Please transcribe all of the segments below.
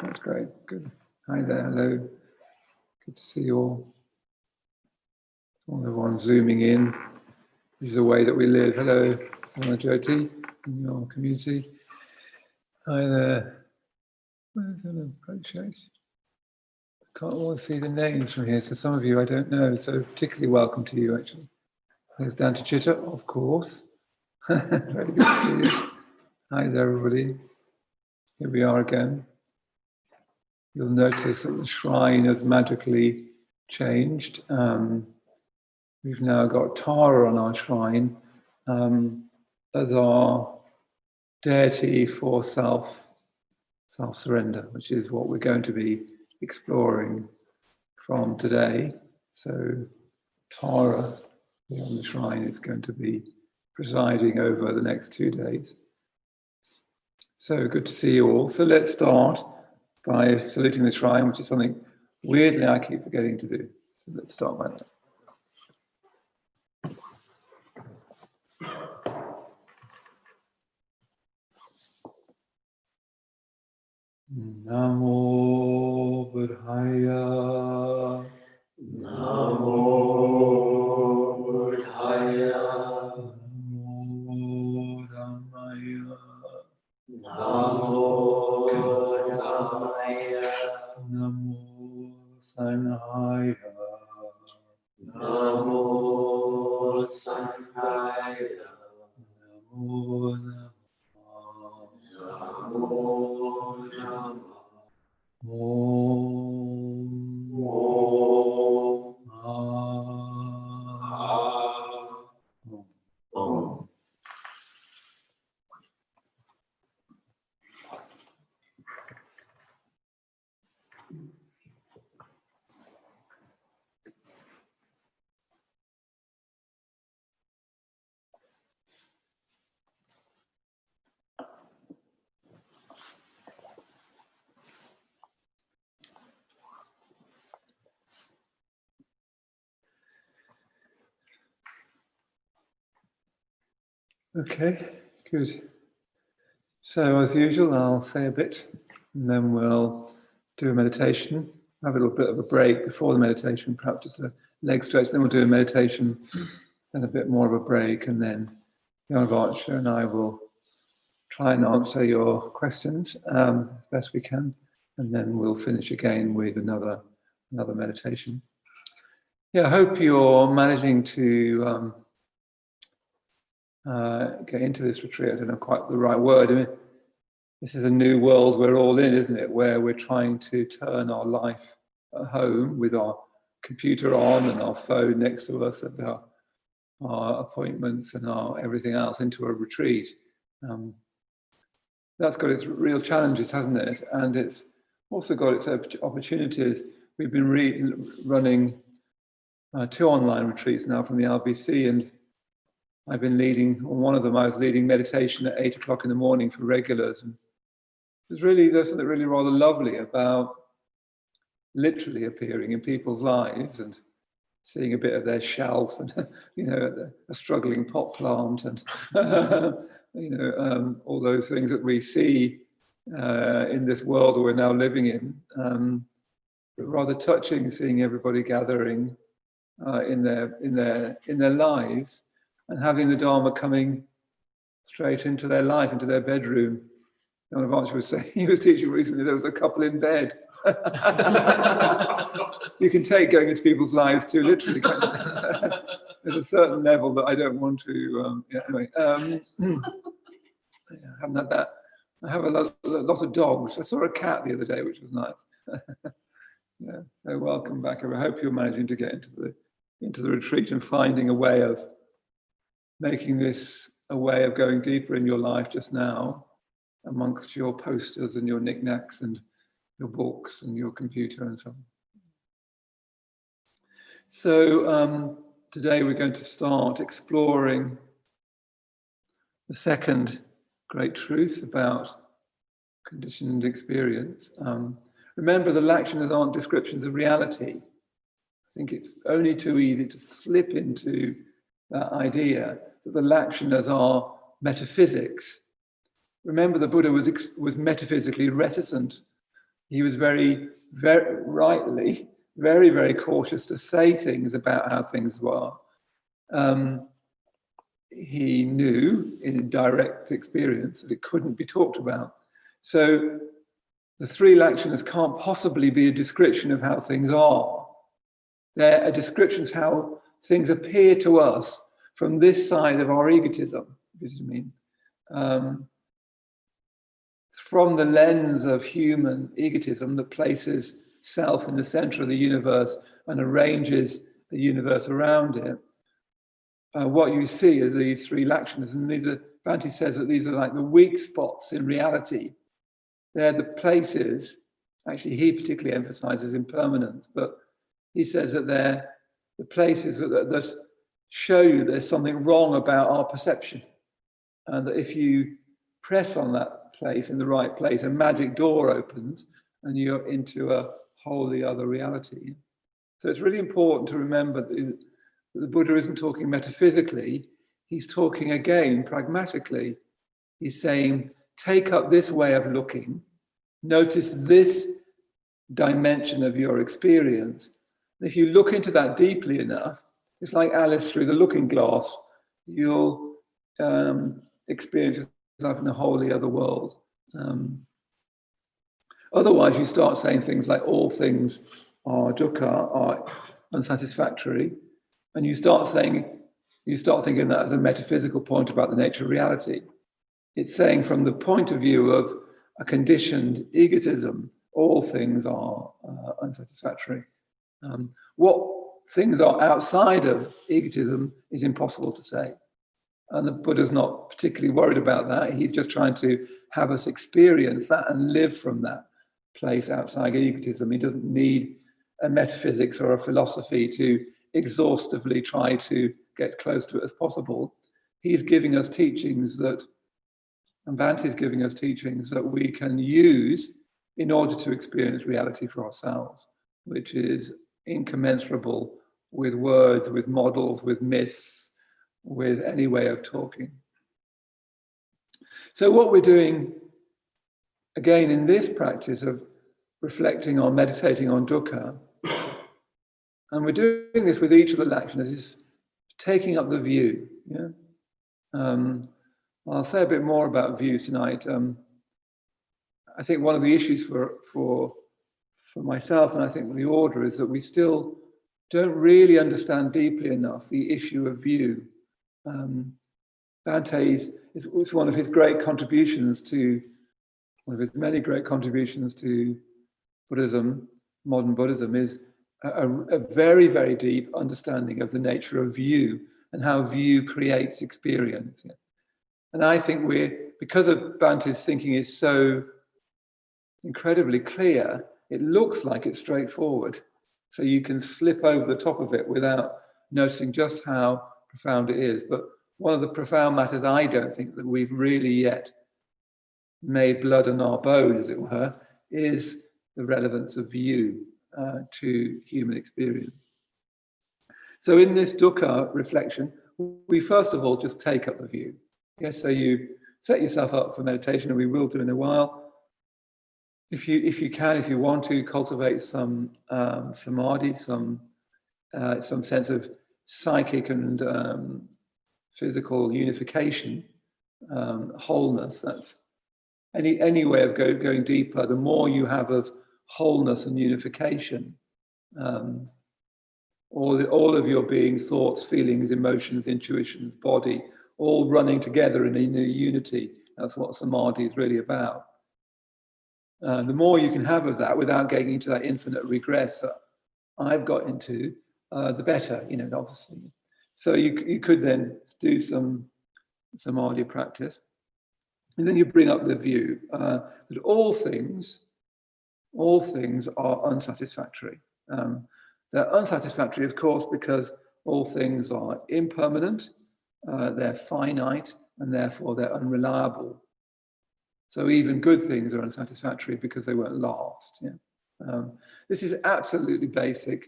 That's great. Good. Hi there. Hello. Good to see you all. Everyone zooming in. This is a way that we live. Hello, Jyoti, in your community. Hi there. Where's the approach? I can't always see the names from here, so some of you I don't know, so particularly welcome to you, actually. There's down to Chitta, of course. Very good to see you. Hi there, everybody. Here we are again. You'll notice that the shrine has magically changed. We've now got Tara on our shrine as our deity for self-surrender, which is what we're going to be exploring from today. So Tara on the shrine is going to be presiding over the next 2 days. So good to see you all. So let's start by saluting the shrine, which is something weirdly I keep forgetting to do. So let's start by that. Namo Buddhaya. Namo Buddhaya. Namo Dhammaya. Namo Dhammaya. Namo Sanghaya. Namo Sanghaya. Namo Namo Namo. Om. Okay, good. So as usual, I'll say a bit and then we'll do a meditation. Have a little bit of a break before the meditation, perhaps just a leg stretch, then we'll do a meditation, then a bit more of a break, and then Jan Varsha and I will try and answer your questions as best we can, and then we'll finish again with another meditation. Yeah, I hope you're managing to get into this retreat. I don't know quite the right word. I mean, this is a new world we're all in, isn't it? Where we're trying to turn our life at home with our computer on and our phone next to us and our appointments and our everything else into a retreat. That's got its real challenges, hasn't it? And it's also got its opportunities. We've been running 2 online retreats now from the LBC, and I've been leading, on one of them I was leading meditation at 8 o'clock in the morning for regulars. And there's something really rather lovely about literally appearing in people's lives and seeing a bit of their shelf and, a struggling pot plant and, all those things that we see in this world we're now living in. But rather touching, seeing everybody gathering in their lives and having the Dharma coming straight into their life, into their bedroom. Jan Varsha was saying, he was teaching recently, there was a couple in bed. You can take going into people's lives too literally. There's a certain level that I don't want to, anyway. I haven't had that. I have a lot of dogs. I saw a cat the other day, which was nice. Yeah, so welcome back. I hope you're managing to get into the retreat and finding a way of making this a way of going deeper in your life just now, amongst your posters and your knickknacks and your books and your computer and so on. So today we're going to start exploring the second great truth about conditioned experience. Remember, the lakshanas aren't descriptions of reality. I think it's only too easy to slip into that idea that the lakshanas are metaphysics. Remember, the Buddha was metaphysically reticent he was very rightly, very cautious to say things about how things were. He knew in direct experience that it couldn't be talked about. So the three lakshanas can't possibly be a description of how things are. They're a description of how things appear to us from this side of our egotism, this mean. From the lens of human egotism that places self in the center of the universe and arranges the universe around it, what you see are these three lakshanas, and Bhante says that these are like the weak spots in reality. They're the places, actually he particularly emphasizes impermanence, but he says that they're the places that show you there's something wrong about our perception. And that if you press on that place in the right place, a magic door opens and you're into a wholly other reality. So it's really important to remember that the Buddha isn't talking metaphysically, he's talking again pragmatically. He's saying, take up this way of looking, notice this dimension of your experience. And if you look into that deeply enough, it's like Alice through the looking glass, you'll experience yourself in a wholly other world. Otherwise, you start saying things like all things are dukkha, are unsatisfactory, and you start thinking that as a metaphysical point about the nature of reality. It's saying from the point of view of a conditioned egotism, all things are unsatisfactory. What things are outside of egotism is impossible to say. And the Buddha's not particularly worried about that. He's just trying to have us experience that and live from that place outside egotism. He doesn't need a metaphysics or a philosophy to exhaustively try to get close to it as possible. He's giving us teachings and Bhante is giving us teachings that we can use in order to experience reality for ourselves, which is incommensurable with words, with models, with myths, with any way of talking. So what we're doing, again, in this practice of reflecting on, meditating on dukkha, and we're doing this with each of the lakshanas, is taking up the view. Yeah? I'll say a bit more about views tonight. I think one of the issues for myself, and I think the order, is that we still don't really understand deeply enough the issue of view. Bhante is one of his great contributions to, one of his many great contributions to Buddhism, modern Buddhism, is a very, very deep understanding of the nature of view and how view creates experience. And I think because of Bhante's thinking is so incredibly clear, it looks like it's straightforward. So you can slip over the top of it without noticing just how profound it is. But one of the profound matters I don't think that we've really yet made blood on our bones, as it were, is the relevance of view to human experience. So in this dukkha reflection, we first of all just take up the view. Yes, so you set yourself up for meditation, and we will do in a while. If you want to cultivate some samadhi, some sense of psychic and physical unification, wholeness. That's any way of going deeper. The more you have of wholeness and unification, all of your being, thoughts, feelings, emotions, intuitions, body, all running together in a unity. That's what samadhi is really about. The more you can have of that without getting into that infinite regress that I've got into, the better, obviously. So you could then do some samadhi practice. And then you bring up the view that all things are unsatisfactory. They're unsatisfactory, of course, because all things are impermanent, they're finite, and therefore they're unreliable. So even good things are unsatisfactory because they won't last. Yeah? This is absolutely basic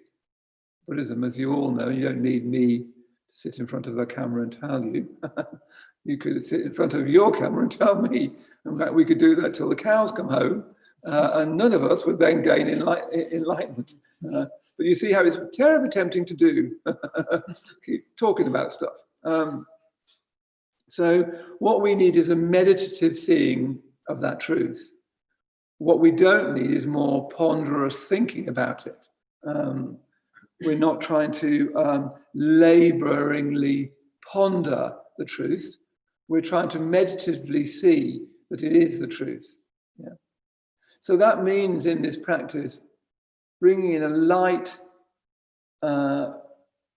Buddhism, as you all know. You don't need me to sit in front of a camera and tell you. You could sit in front of your camera and tell me. In fact, we could do that till the cows come home. And none of us would then gain enlightenment. But you see how it's terribly tempting to do. Keep talking about stuff. So what we need is a meditative seeing of that truth. What we don't need is more ponderous thinking about it. We're not trying to laboringly ponder the truth. We're trying to meditatively see that it is the truth. Yeah. So that means in this practice, bringing in a light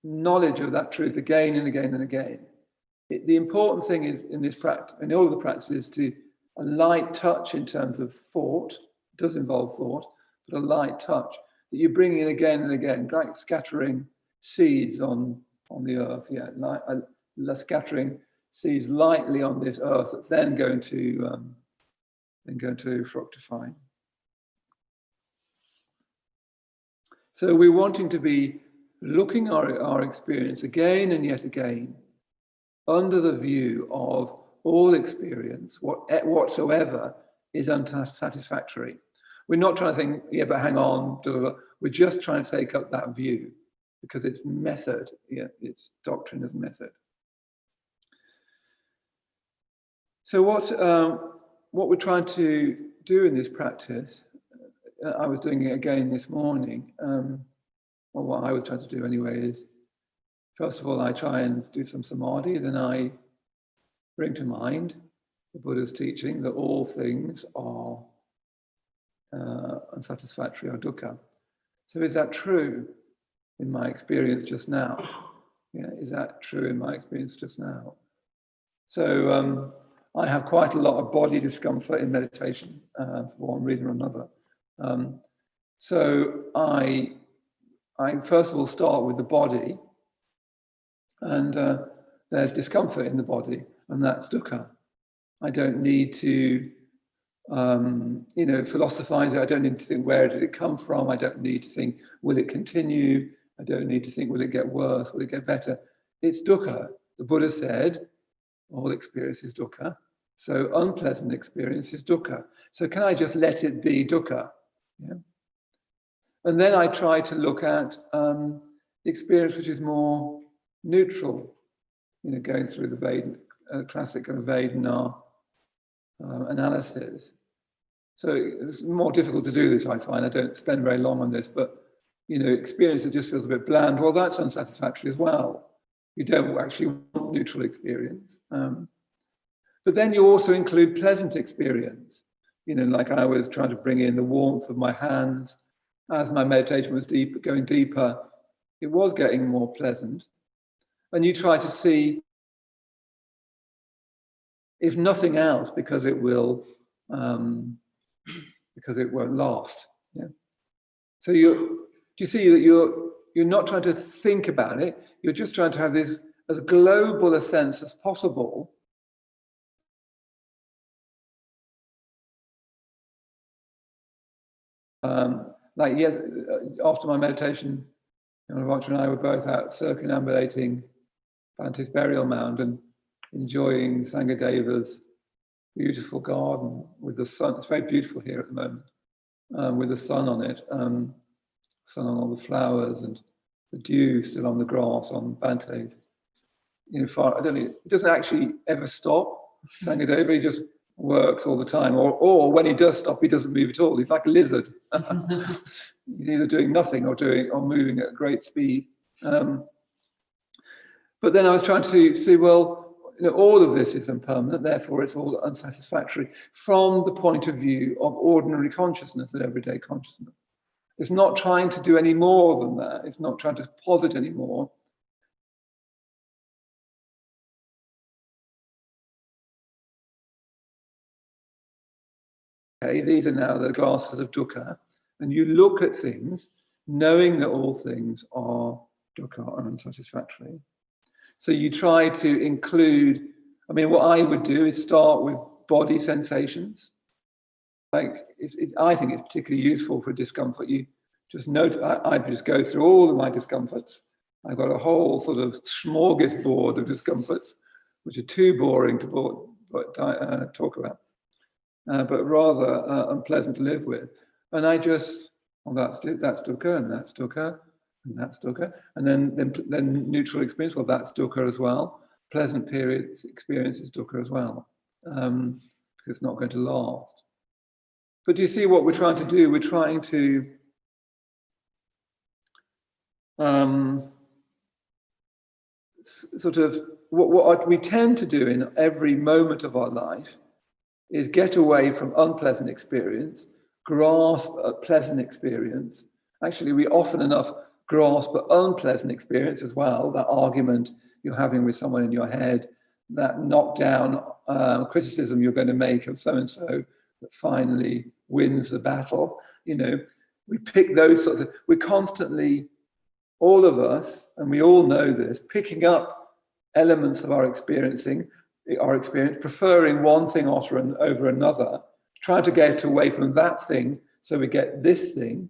knowledge of that truth again and again and again. The important thing is in this practice, in all of the practices, to a light touch in terms of thought. It does involve thought, but a light touch that you bring in again and again, like scattering seeds on the earth. Yeah, scattering seeds lightly on this earth that's then going to fructify. So we're wanting to be looking at our experience again and yet again under the view of all experience, whatsoever, is unsatisfactory. We're not trying to think, yeah, but hang on, blah, blah, blah. We're just trying to take up that view because it's method, yeah, it's doctrine as method. So what we're trying to do in this practice, I was doing it again this morning, or what I was trying to do anyway is, first of all, I try and do some samadhi, then I bring to mind the Buddha's teaching that all things are unsatisfactory or dukkha. So is that true in my experience just now? Yeah, is that true in my experience just now? So I have quite a lot of body discomfort in meditation for one reason or another. So I first of all start with the body, and there's discomfort in the body, and that's dukkha. I don't need to, philosophize it. I don't need to think, where did it come from? I don't need to think, will it continue? I don't need to think, will it get worse? Will it get better? It's dukkha. The Buddha said, all experience is dukkha. So unpleasant experience is dukkha. So can I just let it be dukkha? Yeah. And then I try to look at the experience which is more neutral, going through the classic kind of Vedana analysis. So it's more difficult to do this, I find. I don't spend very long on this, but experience that just feels a bit bland, well, that's unsatisfactory as well. You don't actually want neutral experience. But then you also include pleasant experience. Like I was trying to bring in the warmth of my hands. As my meditation was going deeper, it was getting more pleasant. And you try to see, if nothing else, because it won't last. Yeah. So you see that you're not trying to think about it. You're just trying to have this as global a sense as possible. Like yes, after my meditation, Ravacha and I were both out circumambulating Bhante's burial mound and enjoying Sangadeva's beautiful garden with the sun. It's very beautiful here at the moment, with the sun on it, sun on all the flowers and the dew still on the grass on Bhante's. I don't know, it doesn't actually ever stop. Sangadeva, he just works all the time, or when he does stop, he doesn't move at all. He's like a lizard. He's either doing nothing or moving at great speed. But then I was trying to see, well, all of this is impermanent, therefore it's all unsatisfactory from the point of view of ordinary consciousness and everyday consciousness. It's not trying to do any more than that. It's not trying to posit any more. Okay, these are now the glasses of dukkha, and you look at things knowing that all things are dukkha and unsatisfactory. So you try to include, what I would do is start with body sensations. I think it's particularly useful for discomfort. You just note, I just go through all of my discomforts. I've got a whole sort of smorgasbord of discomforts, which are too boring to talk about. but rather unpleasant to live with. And I just, well, that's dukkha, and that's dukkha, and that's dukkha. And then neutral experience, well, that's dukkha as well. Pleasant periods experience is dukkha as well, because it's not going to last. But do you see what we're trying to do? We're trying to sort of, what we tend to do in every moment of our life is get away from unpleasant experience, grasp a pleasant experience. Actually, we often enough grasp an unpleasant experience as well, that argument you're having with someone in your head, that knockdown criticism you're going to make of so-and-so that finally wins the battle. You know, we pick those sorts of, we're constantly, all of us, and we all know this, picking up elements of our experience, preferring one thing over another, trying to get away from that thing so we get this thing,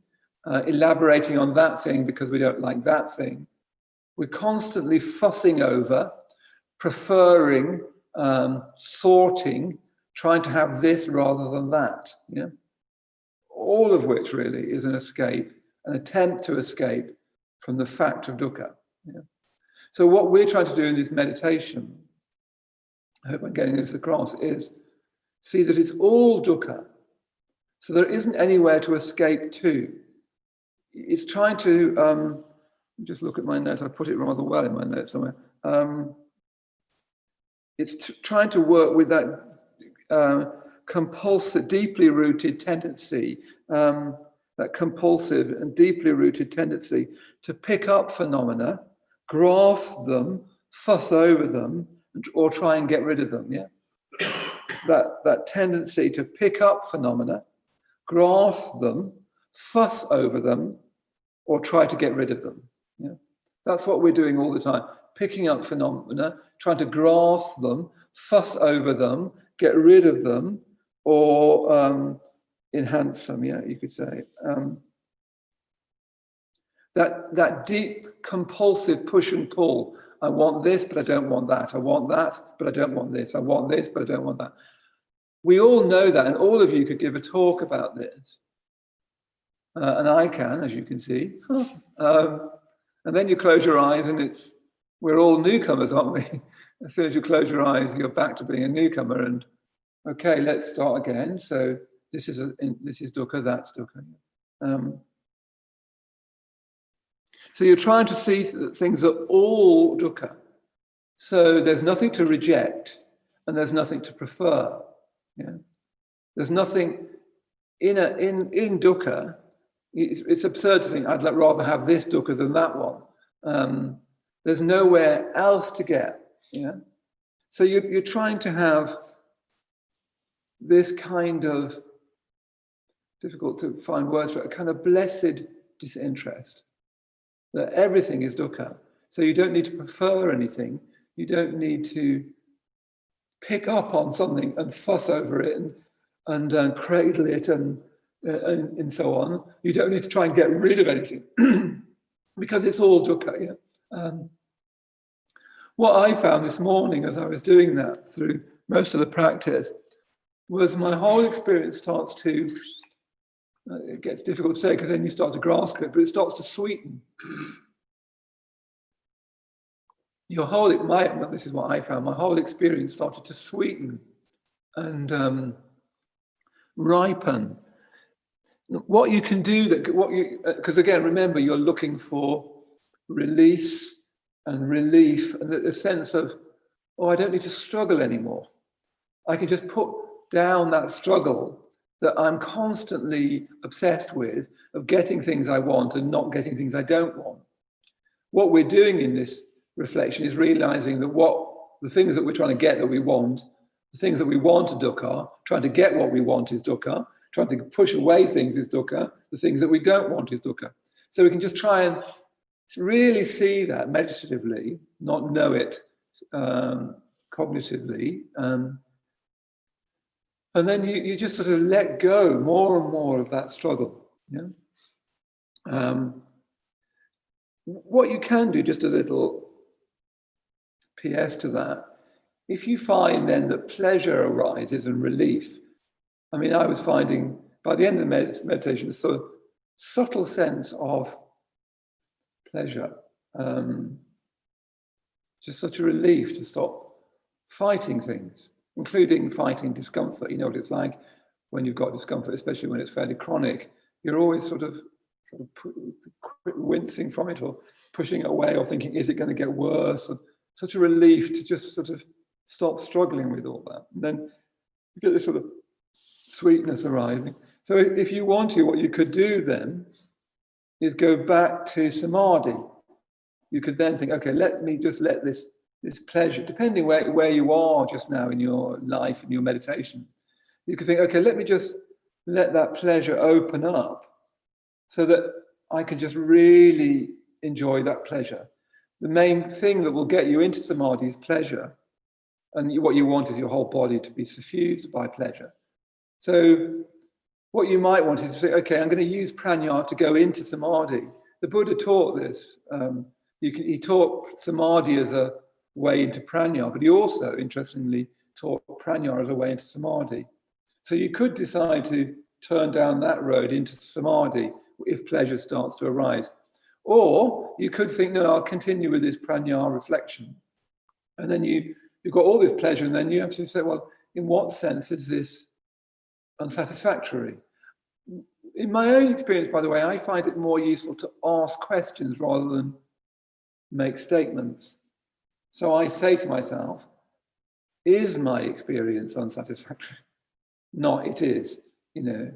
elaborating on that thing because we don't like that thing. We're constantly fussing over, preferring, sorting, trying to have this rather than that. Yeah? All of which really is an escape, an attempt to escape from the fact of dukkha. Yeah? So what we're trying to do in this meditation, I hope I'm getting this across, is see that it's all dukkha. So there isn't anywhere to escape to. It's trying to, just look at my notes, I put it rather well in my notes somewhere. It's trying to work with that compulsive, deeply rooted tendency, that compulsive and deeply rooted tendency to pick up phenomena, grasp them, fuss over them, or try and get rid of them. Yeah, that tendency to pick up phenomena, grasp them, fuss over them, or try to get rid of them. Yeah, that's what we're doing all the time. Picking up phenomena, trying to grasp them, fuss over them, get rid of them, or enhance them. Yeah, you could say that deep compulsive push and pull. I want this, but I don't want that. I want that, but I don't want this. I want this, but I don't want that. We all know that, and all of you could give a talk about this. And I can, as you can see. And then you close your eyes and we're all newcomers, aren't we? As soon as you close your eyes, you're back to being a newcomer. And okay, let's start again. So this is dukkha, that's dukkha. So you're trying to see that things are all dukkha. So there's nothing to reject and there's nothing to prefer. Yeah? There's nothing in dukkha. It's absurd to think I'd rather have this dukkha than that one. There's nowhere else to get. Yeah. So you're trying to have this kind of, difficult to find words for it, a kind of blessed disinterest that everything is dukkha. So you don't need to prefer anything. You don't need to pick up on something and fuss over it and cradle it and so on. You don't need to try and get rid of anything because it's all dukkha. Yeah? What I found this morning as I was doing that through most of the practice was my whole experience starts to, it gets difficult to say because then you start to grasp it, but it starts to sweeten. This is what I found, my whole experience started to sweeten and ripen. What you can do, because again, remember, you're looking for release and relief and the sense of, oh, I don't need to struggle anymore. I can just put down that struggle that I'm constantly obsessed with of getting things I want and not getting things I don't want. What we're doing in this reflection is realizing that the things that we're trying to get that we want, the things that we want are dukkha, trying to get what we want is dukkha, trying to push away things is dukkha, the things that we don't want is dukkha. So we can just try and really see that meditatively, not know it cognitively. And then you just sort of let go more and more of that struggle. Yeah? What you can do, just a little PS to that, if you find then that pleasure arises and relief, I mean, I was finding by the end of the meditation, a sort of subtle sense of pleasure. Just such a relief to stop fighting things, including fighting discomfort. You know what it's like when you've got discomfort, especially when it's fairly chronic. You're always sort of wincing from it or pushing it away or thinking, is it going to get worse? And such a relief to just sort of stop struggling with all that. And then you get this sort of sweetness arising. So if you want to, what you could do then is go back to samadhi. You could then think, okay, let me just let this pleasure, depending where you are just now in your life and your meditation, you could think, okay, let me just let that pleasure open up so that I can just really enjoy that pleasure. The main thing that will get you into samadhi is pleasure. And what you want is your whole body to be suffused by pleasure. So what you might want is to say, okay, I'm going to use prajna to go into samadhi. The Buddha taught this. He taught samadhi as a way into prajna, but he also, interestingly, taught prajna as a way into samadhi. So you could decide to turn down that road into samadhi if pleasure starts to arise. Or you could think, no, I'll continue with this prajna reflection. And then you've got all this pleasure, and then you have to say, well, in what sense is this unsatisfactory? In my own experience, by the way, I find it more useful to ask questions rather than make statements. So I say to myself, is my experience unsatisfactory? Not it is, you know.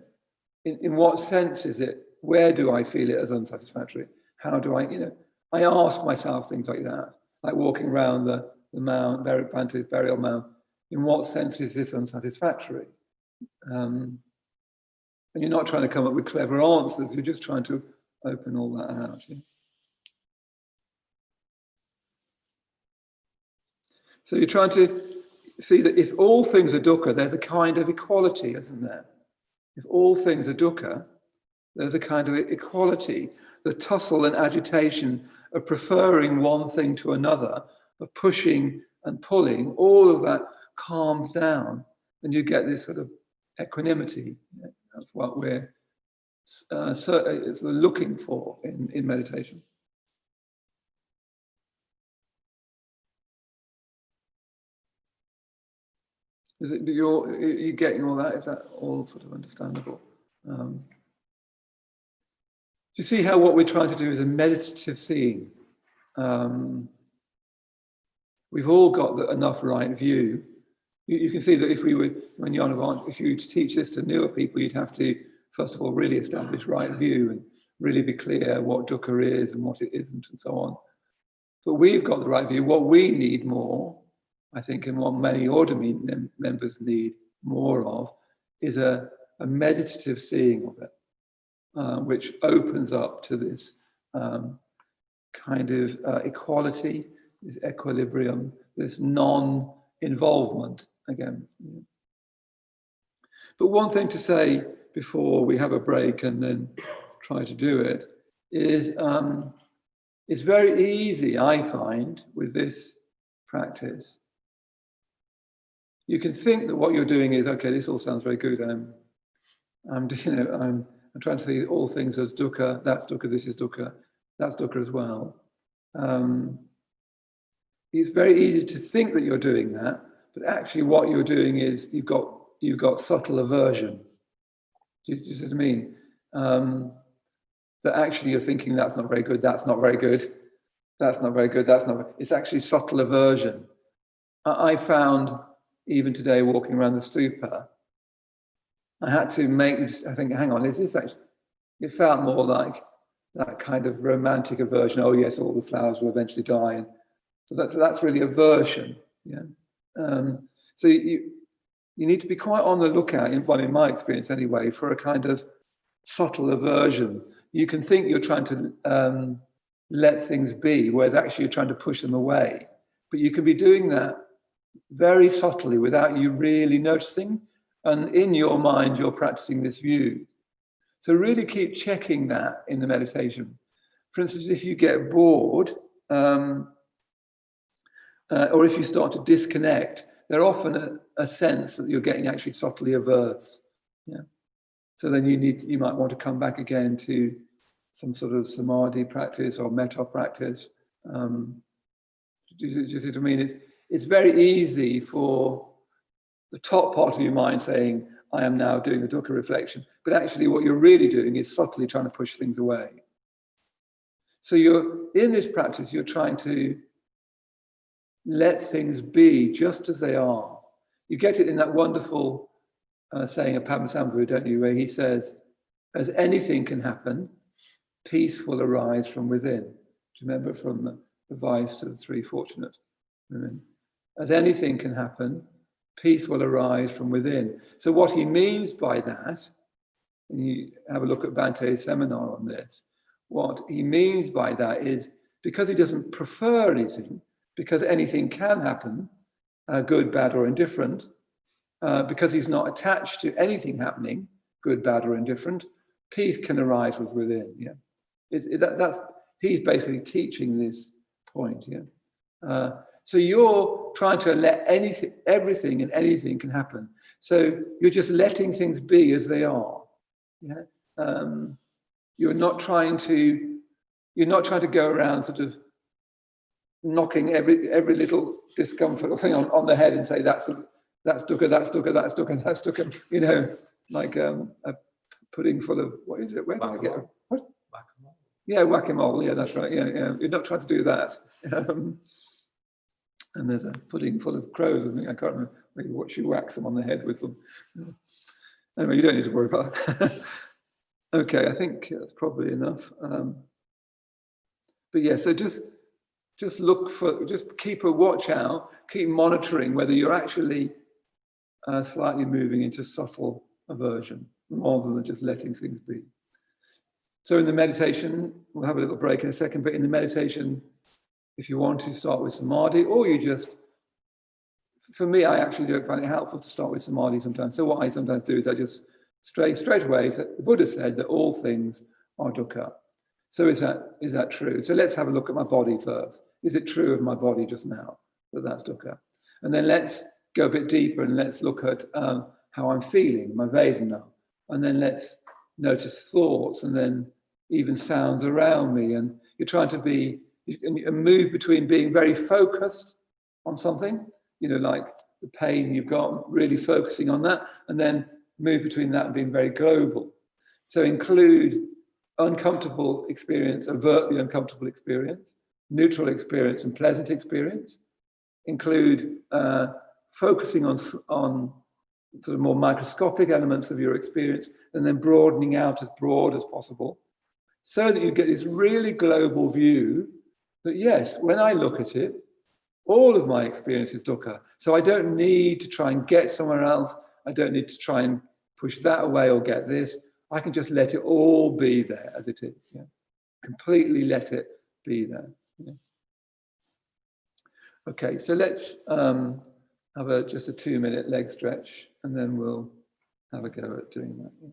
In what sense is it? Where do I feel it as unsatisfactory? How do I, you know, I ask myself things like that, like walking around the mound, Maitreyabandhu's burial mound. In what sense is this unsatisfactory? And you're not trying to come up with clever answers, you're just trying to open all that out. Yeah? So you're trying to see that if all things are dukkha, there's a kind of equality, isn't there? If all things are dukkha, there's a kind of equality. The tussle and agitation of preferring one thing to another, of pushing and pulling, all of that calms down, and you get this sort of equanimity. That's what we're sort of looking for in meditation. Is it, are you getting all that? Is that all sort of understandable? Do you see how what we're trying to do is a meditative seeing? We've all got enough right view. You can see that if we were, when you're on, if you were to teach this to newer people, you'd have to, first of all, really establish right view and really be clear what dukkha is and what it isn't and so on. But we've got the right view. What we need more, I think, and what many order members need more of, is a meditative seeing of it, which opens up to this kind of equality, this equilibrium, this non-involvement again. But one thing to say before we have a break and then try to do it is it's very easy, I find, with this practice. You can think that what you're doing is, okay, this all sounds very good. I'm trying to see all things as dukkha, that's dukkha, this is dukkha, that's dukkha as well. It's very easy to think that you're doing that, but actually what you're doing is you've got subtle aversion. Do you see what I mean? That actually you're thinking that's not very good, that's not very good, that's not very good, that's not. It's actually subtle aversion. I found even today walking around the stupa, I had to I think, hang on, is this actually? It felt more like that kind of romantic aversion. Oh yes, all the flowers will eventually die, and so that's really aversion. Yeah. So you need to be quite on the lookout, in my experience anyway, for a kind of subtle aversion. You can think you're trying to let things be, whereas actually you're trying to push them away. But you can be doing that very subtly without you really noticing. And in your mind, you're practicing this view. So really keep checking that in the meditation. For instance, if you get bored, or if you start to disconnect, there's often a sense that you're getting actually subtly averse. Yeah. So then you might want to come back again to some sort of samadhi practice or metta practice. Do you see what I mean? It's very easy for the top part of your mind saying, I am now doing the dukkha reflection. But actually what you're really doing is subtly trying to push things away. So you're in this practice, you're trying to let things be just as they are. You get it in that wonderful saying of Padmasambhava, don't you, where he says, as anything can happen, peace will arise from within. Do you remember from the advice to the three fortunate women? As anything can happen, peace will arise from within. So what he means by that, and you have a look at Bante's seminar on this, what he means by that is because he doesn't prefer anything, because anything can happen, good, bad, or indifferent, because he's not attached to anything happening, good, bad, or indifferent, peace can arise within. Yeah, he's basically teaching this point. Yeah, so you're trying to let everything and anything can happen. So you're just letting things be as they are. Yeah, you're not trying to go around sort of knocking every little discomfort thing on the head and say that's dukkha, that's dukkha, that's dukkha, that's dukkha. You know, like a pudding full of what is it? Where do I get it? What? Whack-a-mole. Yeah, whack-a-mole. Yeah, that's right. Yeah, yeah. You're not trying to do that. And there's a pudding full of crows. I think I can't remember. Maybe what you whack them on the head with them. Anyway, you don't need to worry about it. Okay, I think that's probably enough. But yeah, so just keep a watch out, keep monitoring whether you're actually slightly moving into subtle aversion rather than just letting things be. So in the meditation, we'll have a little break in a second, but in the meditation, if you want to start with samadhi, or you just, for me, I actually don't find it helpful to start with samadhi sometimes. So what I sometimes do is I just straight away, the Buddha said that all things are dukkha. So is that true? So let's have a look at my body first. Is it true of my body just now that that's dukkha? And then let's go a bit deeper and let's look at how I'm feeling, my Vedana. And then let's notice thoughts and then even sounds around me. And you're trying to move between being very focused on something, like the pain you've got, really focusing on that, and then move between that and being very global. So include uncomfortable experience, avert the uncomfortable experience, neutral experience and pleasant experience. Include focusing on sort of more microscopic elements of your experience and then broadening out as broad as possible so that you get this really global view that yes, when I look at it, all of my experience is dukkha. So I don't need to try and get somewhere else. I don't need to try and push that away or get this. I can just let it all be there as it is. Yeah? Completely let it be there. Yeah? Okay, so let's have just a 2-minute leg stretch and then we'll have a go at doing that. Yeah?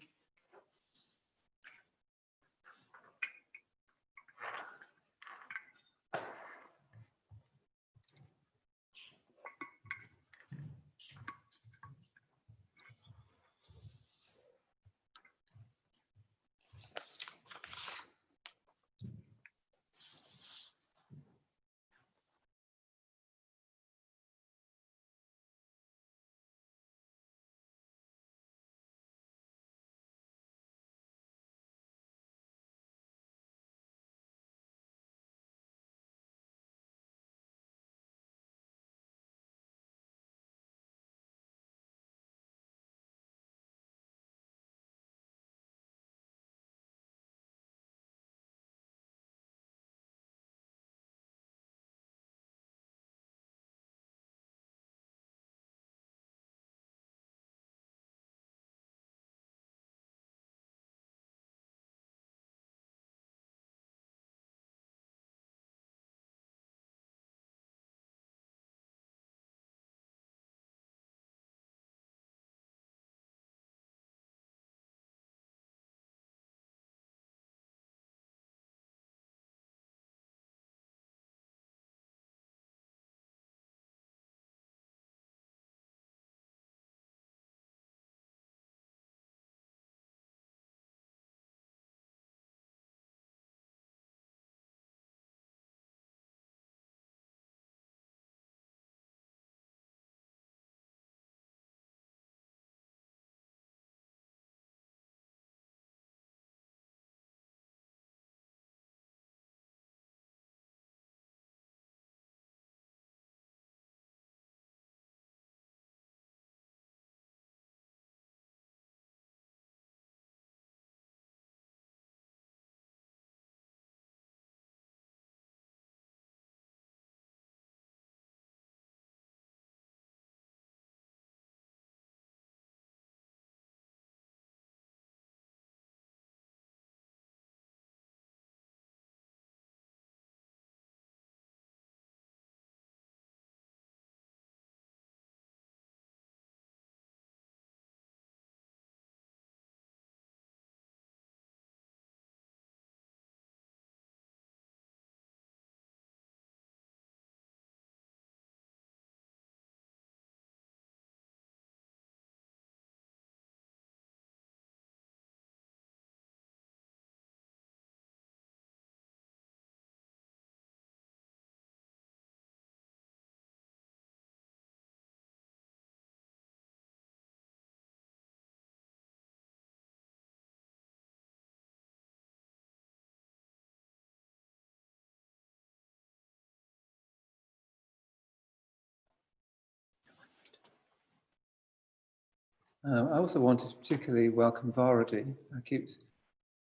I also wanted to particularly welcome Varadi. I keep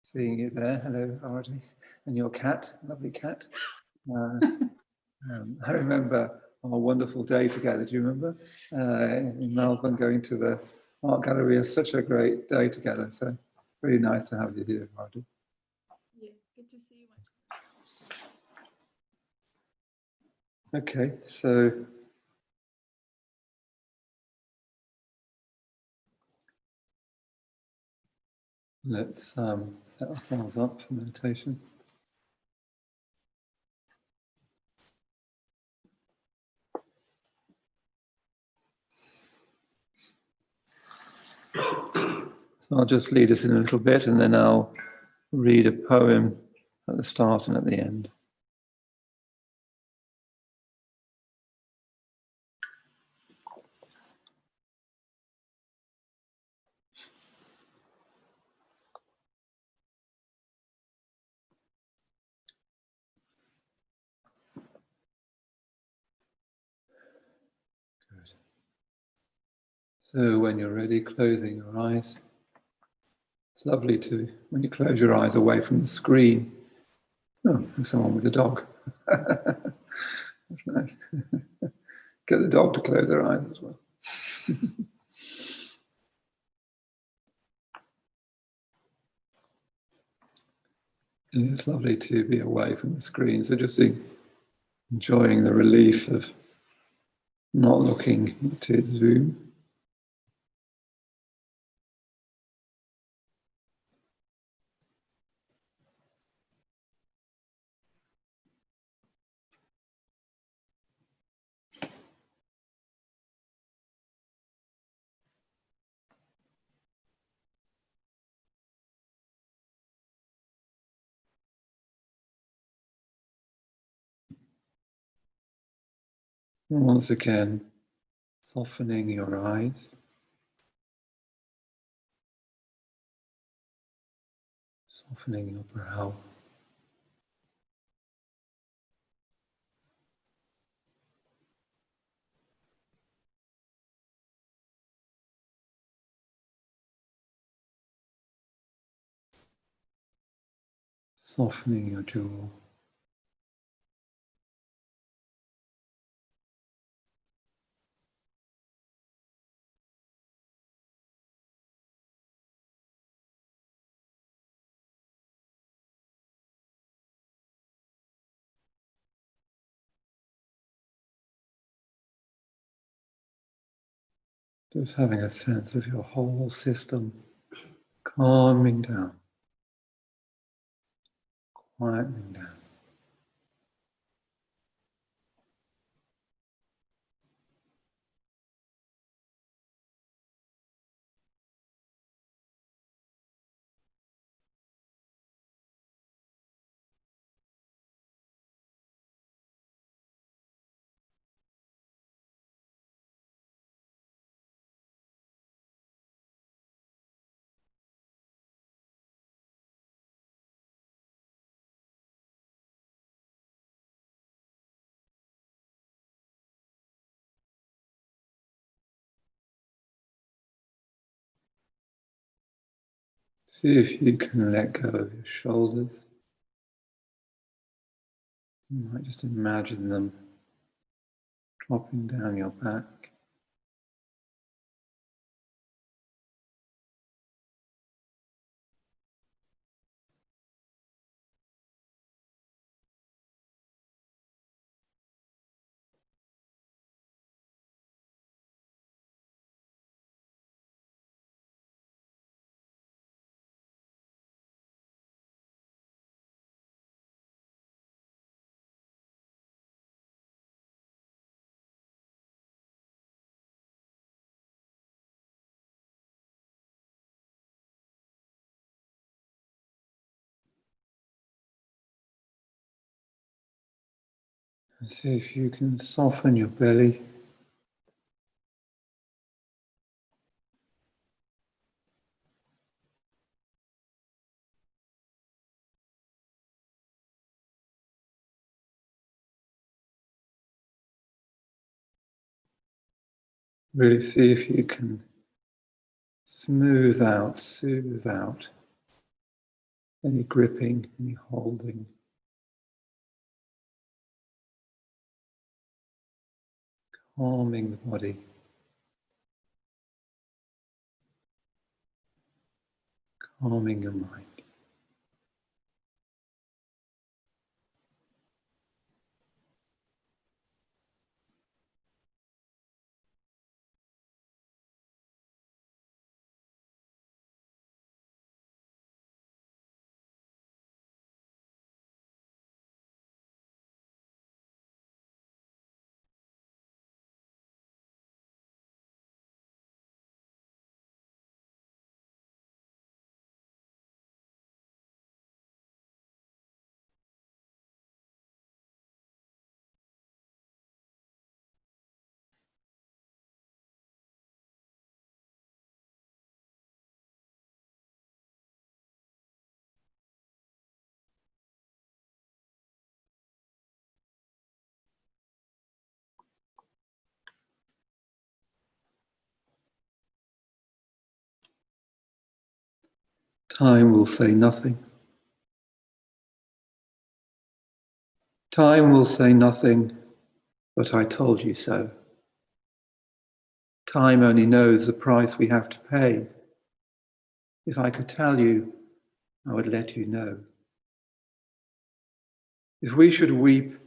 seeing you there. Hello, Varadi. And your cat, lovely cat. I remember our wonderful day together. Do you remember? In Melbourne, going to the art gallery. We had such a great day together. So really nice to have you here, Varadi. Yeah, good to see you. Okay, so let's set ourselves up for meditation. So I'll just lead us in a little bit and then I'll read a poem at the start and at the end. Good. So when you're ready, closing your eyes. It's lovely to, when you close your eyes away from the screen. Oh, there's someone with a dog. That's nice. Get the dog to close their eyes as well. And it's lovely to be away from the screen. So just enjoying the relief of not looking to Zoom. And once again, softening your eyes. Softening your brow. Softening your jaw. Just having a sense of your whole system calming down, quietening down. See if you can let go of your shoulders. You might just imagine them dropping down your back. And see if you can soften your belly. Really see if you can Smooth out, soothe out any gripping, any holding. Calming the body. Calming your mind. Time will say nothing. Time will say nothing, but I told you so. Time only knows the price we have to pay. If I could tell you, I would let you know. If we should weep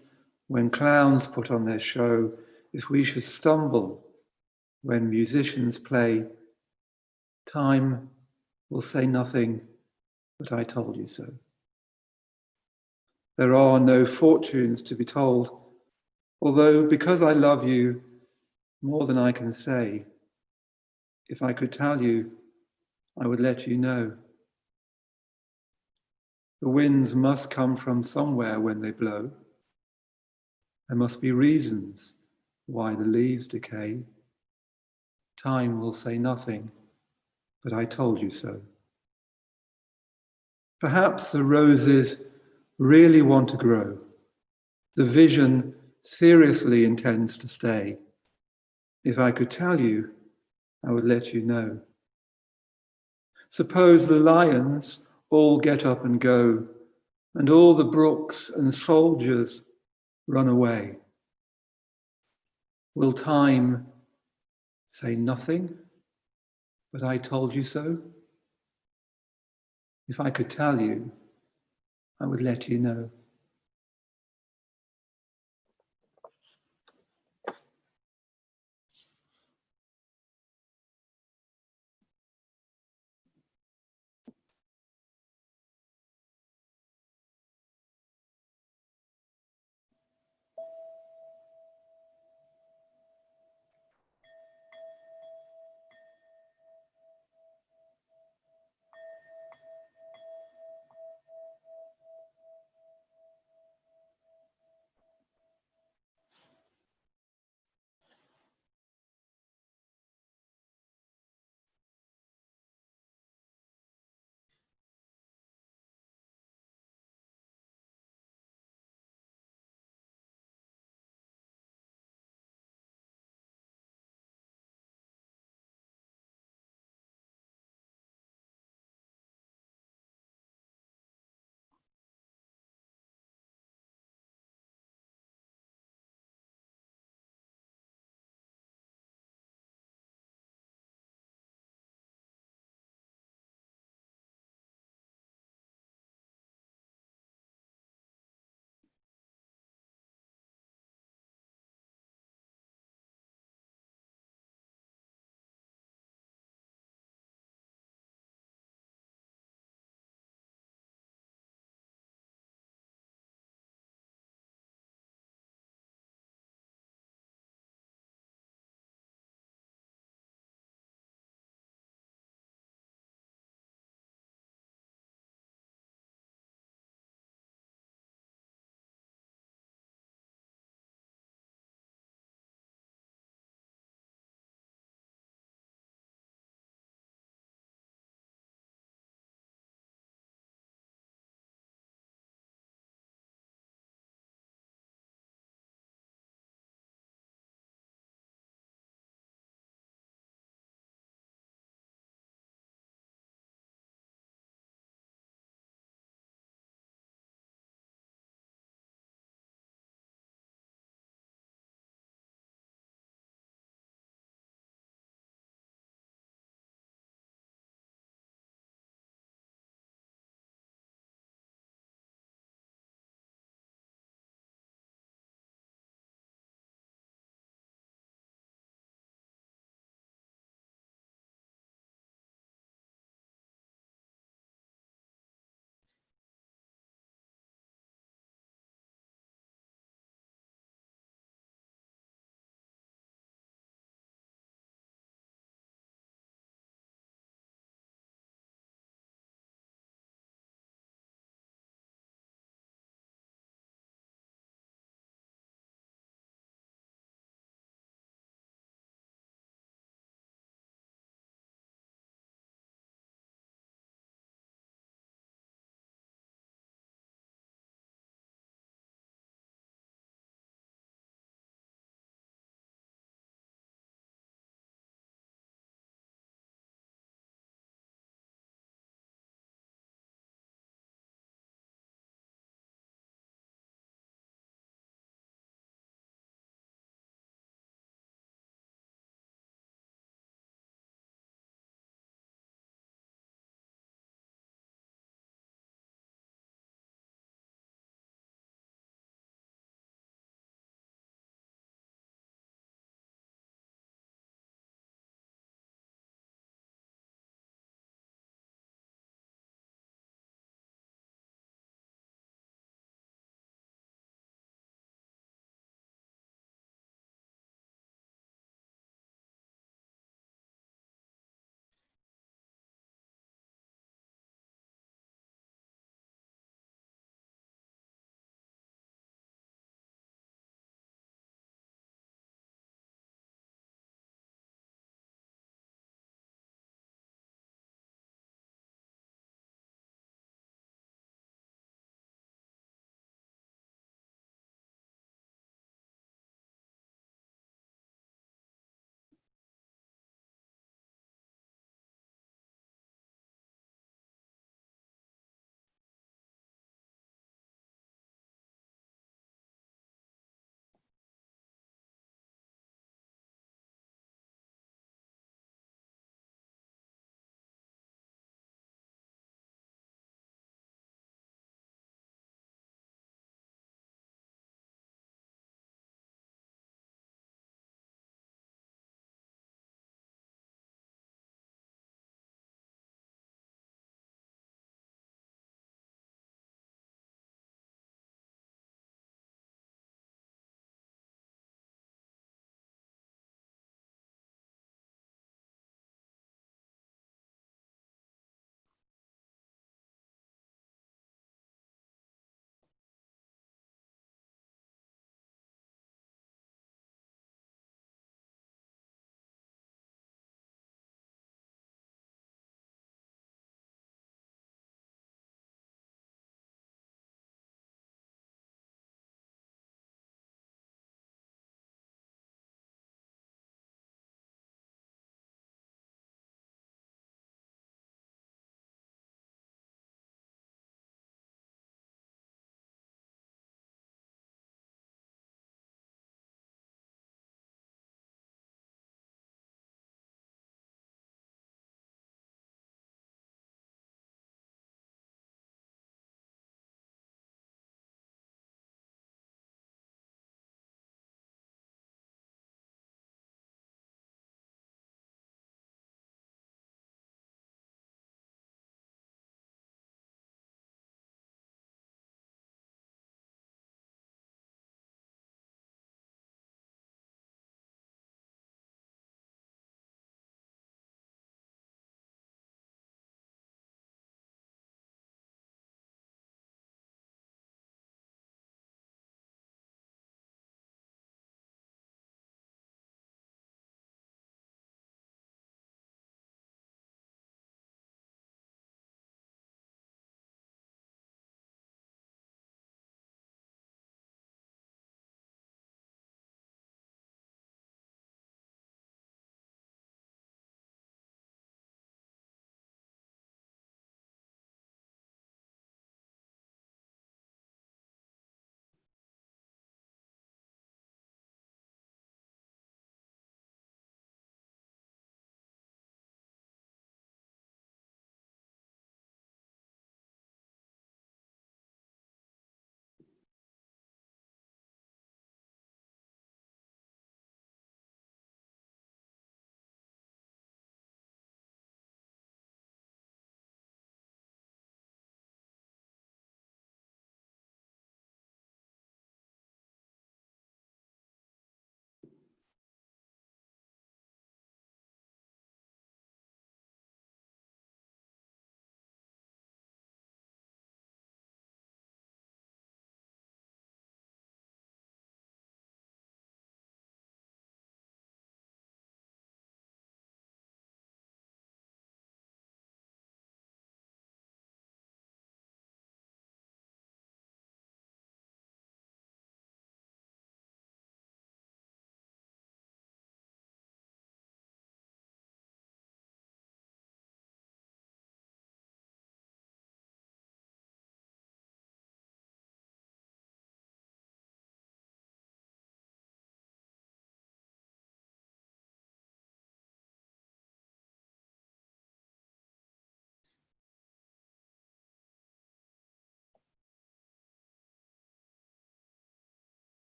when clowns put on their show, if we should stumble when musicians play, time will say nothing, but I told you so. There are no fortunes to be told, although because I love you more than I can say, if I could tell you, I would let you know. The winds must come from somewhere when they blow. There must be reasons why the leaves decay. Time will say nothing, but I told you so. Perhaps the roses really want to grow. The vision seriously intends to stay. If I could tell you, I would let you know. Suppose the lions all get up and go, and all the brooks and soldiers run away. Will time say nothing, but I told you so? If I could tell you, I would let you know.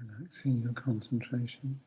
Relaxing your concentration.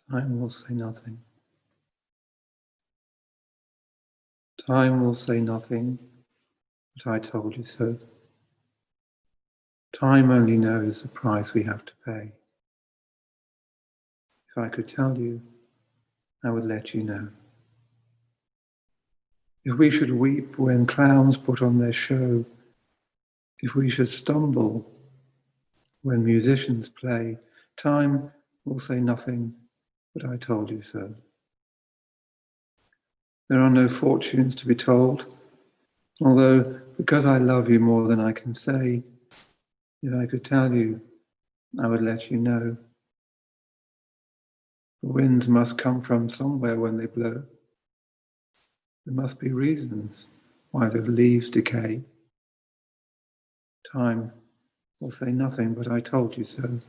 Time will say nothing. Time will say nothing, but I told you so. Time only knows the price we have to pay. If I could tell you, I would let you know. If we should weep when clowns put on their show, if we should stumble when musicians play, time will say nothing, but I told you so. There are no fortunes to be told, although because I love you more than I can say, if I could tell you, I would let you know. The winds must come from somewhere when they blow. There must be reasons why the leaves decay. Time will say nothing, but I told you so.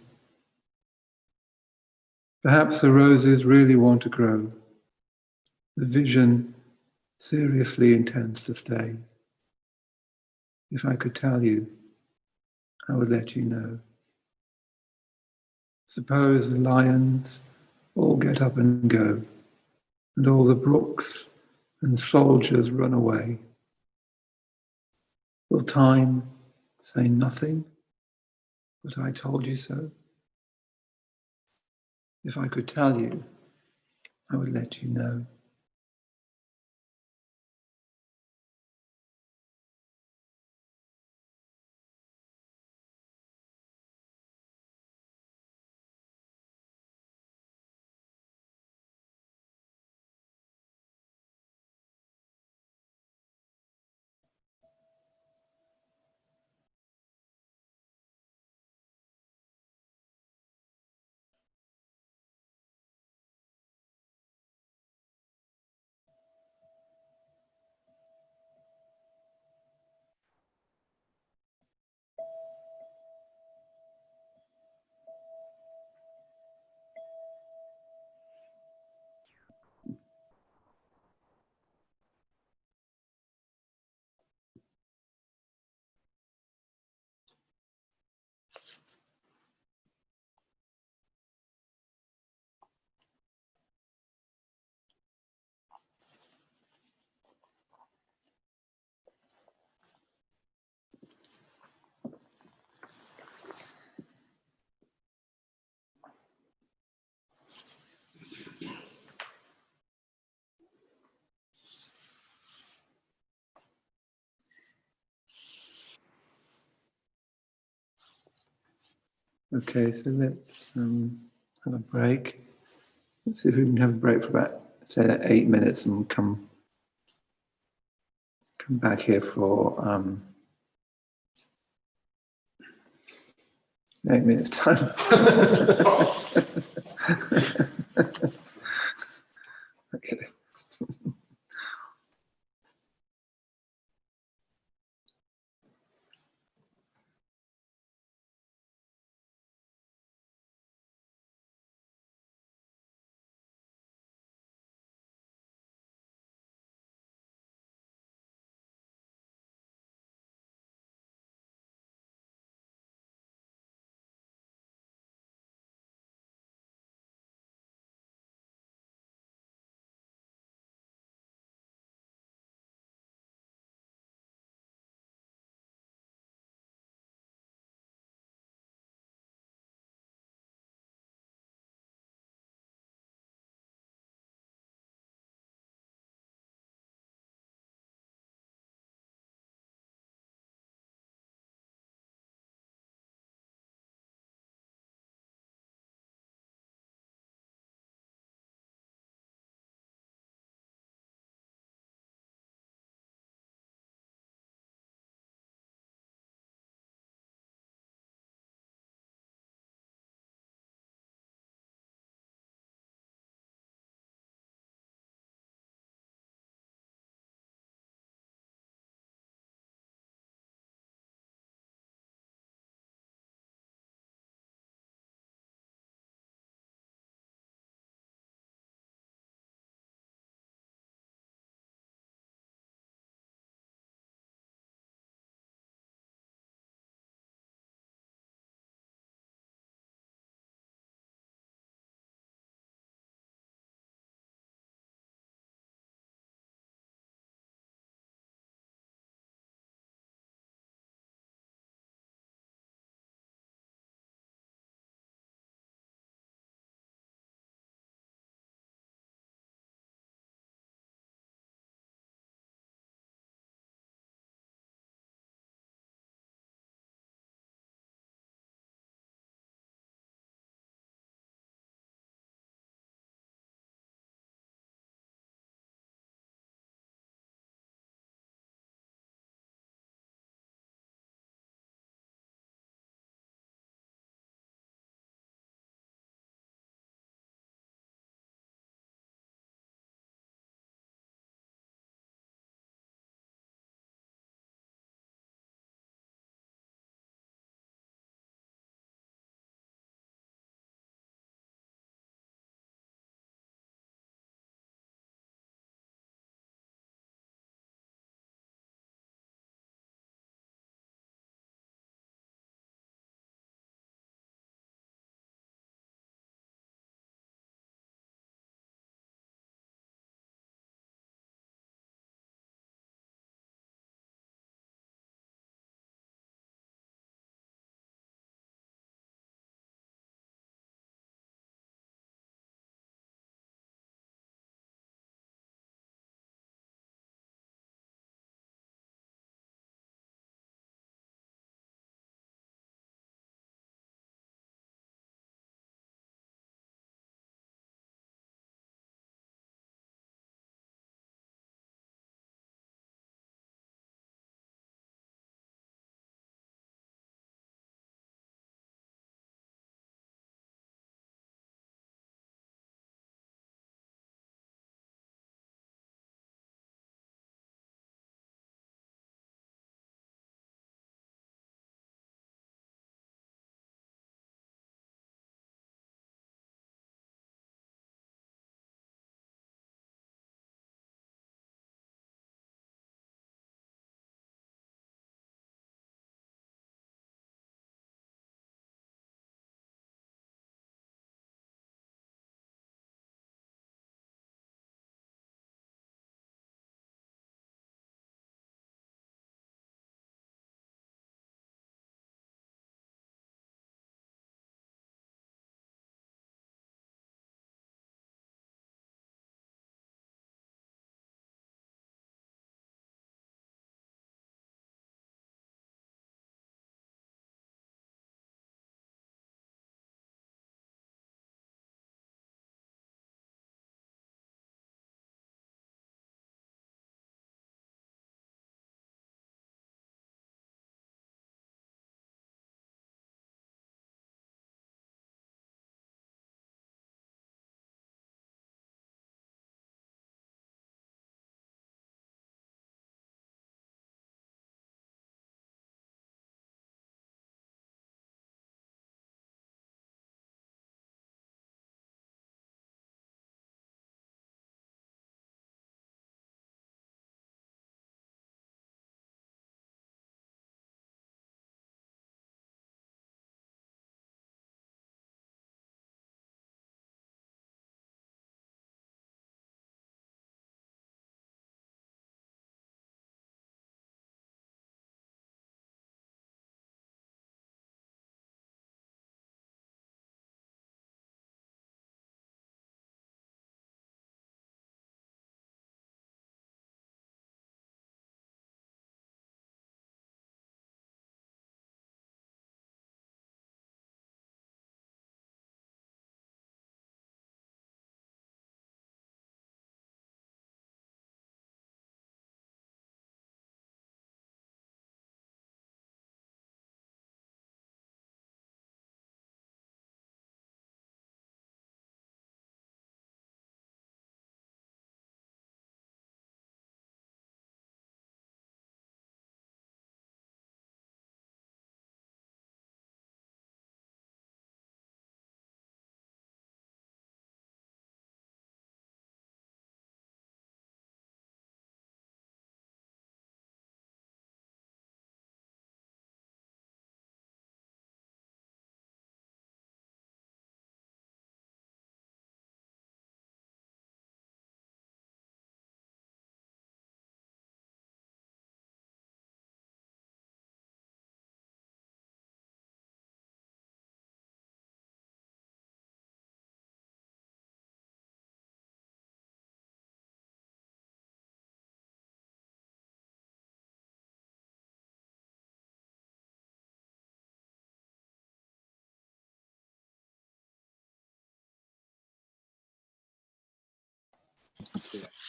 Perhaps the roses really want to grow. The vision seriously intends to stay. If I could tell you, I would let you know. Suppose the lions all get up and go, and all the brooks and soldiers run away. Will time say nothing, but I told you so? If I could tell you, I would let you know. Okay, so let's have a break. Let's see if we can have a break for about, say, 8 minutes and come back here for 8 minutes time. Okay.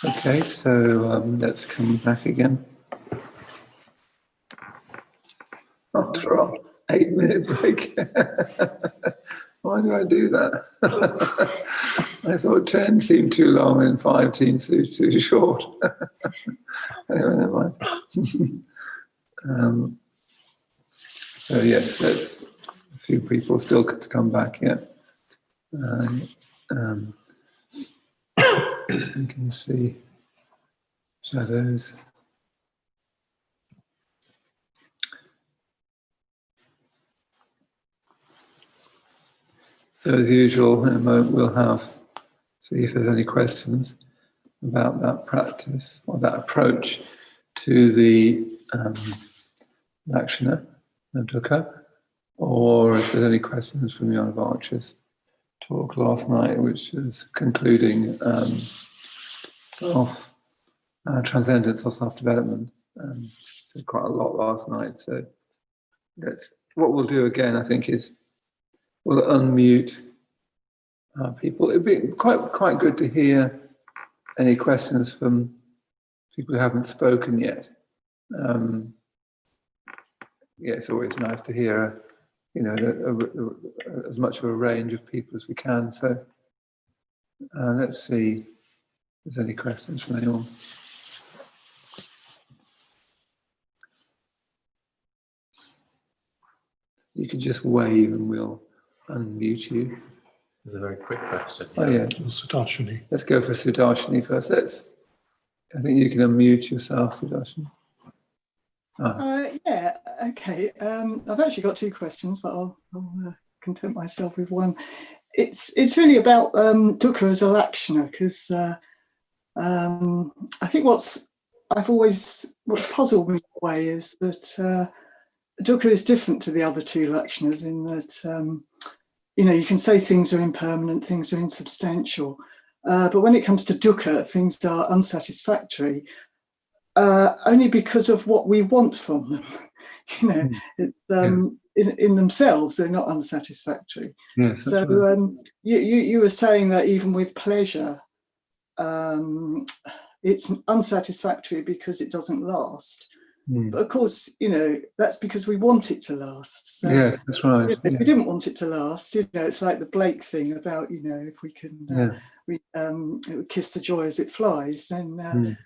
Okay, so let's come back again. After our 8-minute break. Why do I do that? I thought 10 seemed too long and 5 seemed too short. Anyway, never mind. So yes, there's a few people still to come back yet. You can see shadows. So as usual, in a moment we'll see if there's any questions about that practice or that approach to the laksana of dukkha, or if there's any questions from Jan Varch's talk last night, which is concluding transcendence or self-development. Said quite a lot last night, so what we'll do again, I think, is we'll unmute people. It'd be quite good to hear any questions from people who haven't spoken yet. Yeah, it's always nice to hear, as much of a range of people as we can. So let's see if there's any questions from anyone. You can just wave and we'll unmute you. There's a very quick question. Oh yeah. Sudarshini. Let's go for Sudarshini first. I think you can unmute yourself, Sudarshini. Yeah, okay. I've actually got 2 questions, but I'll content myself with one. It's really about dukkha as a laksana, because I think what's puzzled me in a way is that dukkha is different to the other 2 lakshanas in that you can say things are impermanent, things are insubstantial, but when it comes to dukkha, things are unsatisfactory. Only because of what we want from them. It's in themselves, they're not unsatisfactory. Yes, so right. You were saying that even with pleasure, it's unsatisfactory because it doesn't last. But of course, that's because we want it to last. So, yeah, that's right. if we didn't want it to last, it's like the Blake thing about, if we can kiss the joy as it flies, then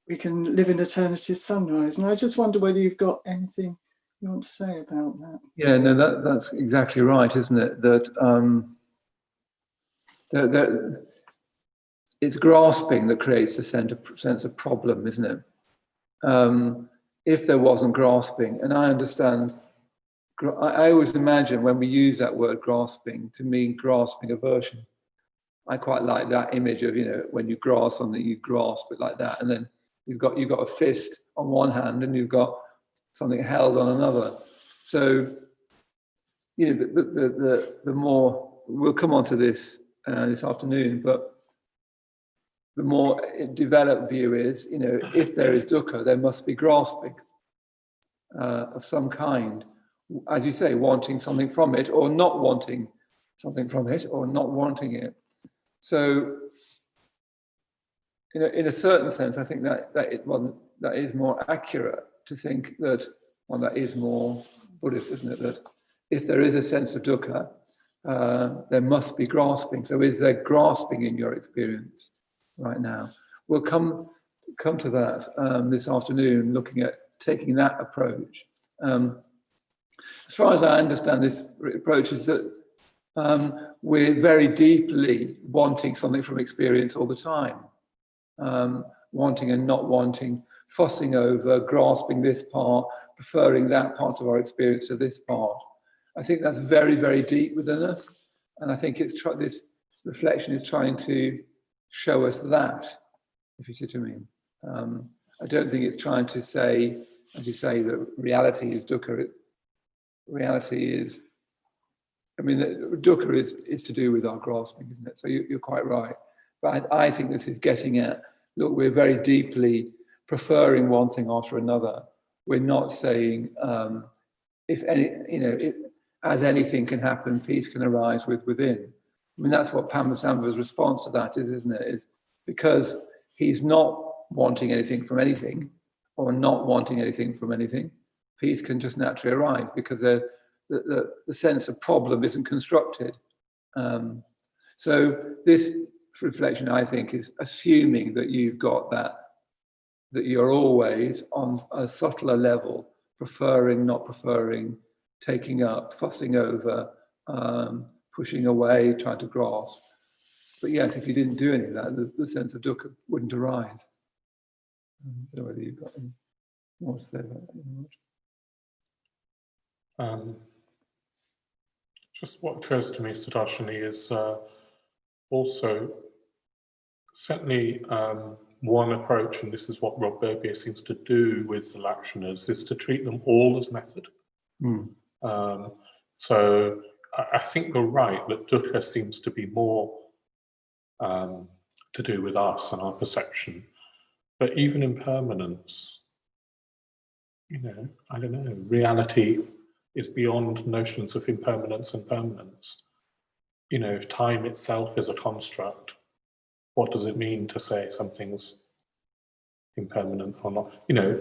we can live in eternity's sunrise. And I just wonder whether you've got anything you want to say about that. Yeah, no, that's exactly right, isn't it? That it's grasping that creates the sense of problem, isn't it? If there wasn't grasping, and I understand, I always imagine when we use that word grasping to mean grasping aversion. I quite like that image of, when you grasp something, you grasp it like that, and then you've got a fist on one hand and you've got something held on another. So, the more, we'll come on to this this afternoon, but the more developed view is, if there is dukkha, there must be grasping of some kind. As you say, wanting something from it or not wanting something from it or not wanting it. So, in a certain sense, I think that is more accurate to think that, that is more Buddhist, isn't it? That if there is a sense of dukkha, there must be grasping. So is there grasping in your experience right now? We'll come to that this afternoon, looking at taking that approach. As far as I understand, this approach is that we're very deeply wanting something from experience all the time. Wanting and not wanting, fussing over, grasping this part, preferring that part of our experience to this part. I think that's very, very deep within us. And I think this reflection is trying to show us that, if you see what I mean. I don't think it's trying to say, as you say, that reality is dukkha. Reality is, dukkha is to do with our grasping, isn't it? So you're quite right. But I think this is getting at, look, we're very deeply preferring one thing after another. We're not saying, as anything can happen, peace can arise within. That's what Padmasambhava's response to that is, isn't it? Is because he's not wanting anything from anything, or not wanting anything from anything, peace can just naturally arise, because the sense of problem isn't constructed. So this reflection, I think, is assuming that you've got that you're always on a subtler level, preferring, not preferring, taking up, fussing over, pushing away, trying to grasp. But yes, if you didn't do any of that, the sense of dukkha wouldn't arise. I don't know whether you've got any more to say about that. Just what occurs to me, Sudarshini, is also certainly one approach, and this is what Rob Berbier seems to do with the lakshanas, is to treat them all as method. So I think you're right that dukkha seems to be more to do with us and our perception. But even impermanence, I don't know, reality is beyond notions of impermanence and permanence. If time itself is a construct, what does it mean to say something's impermanent or not?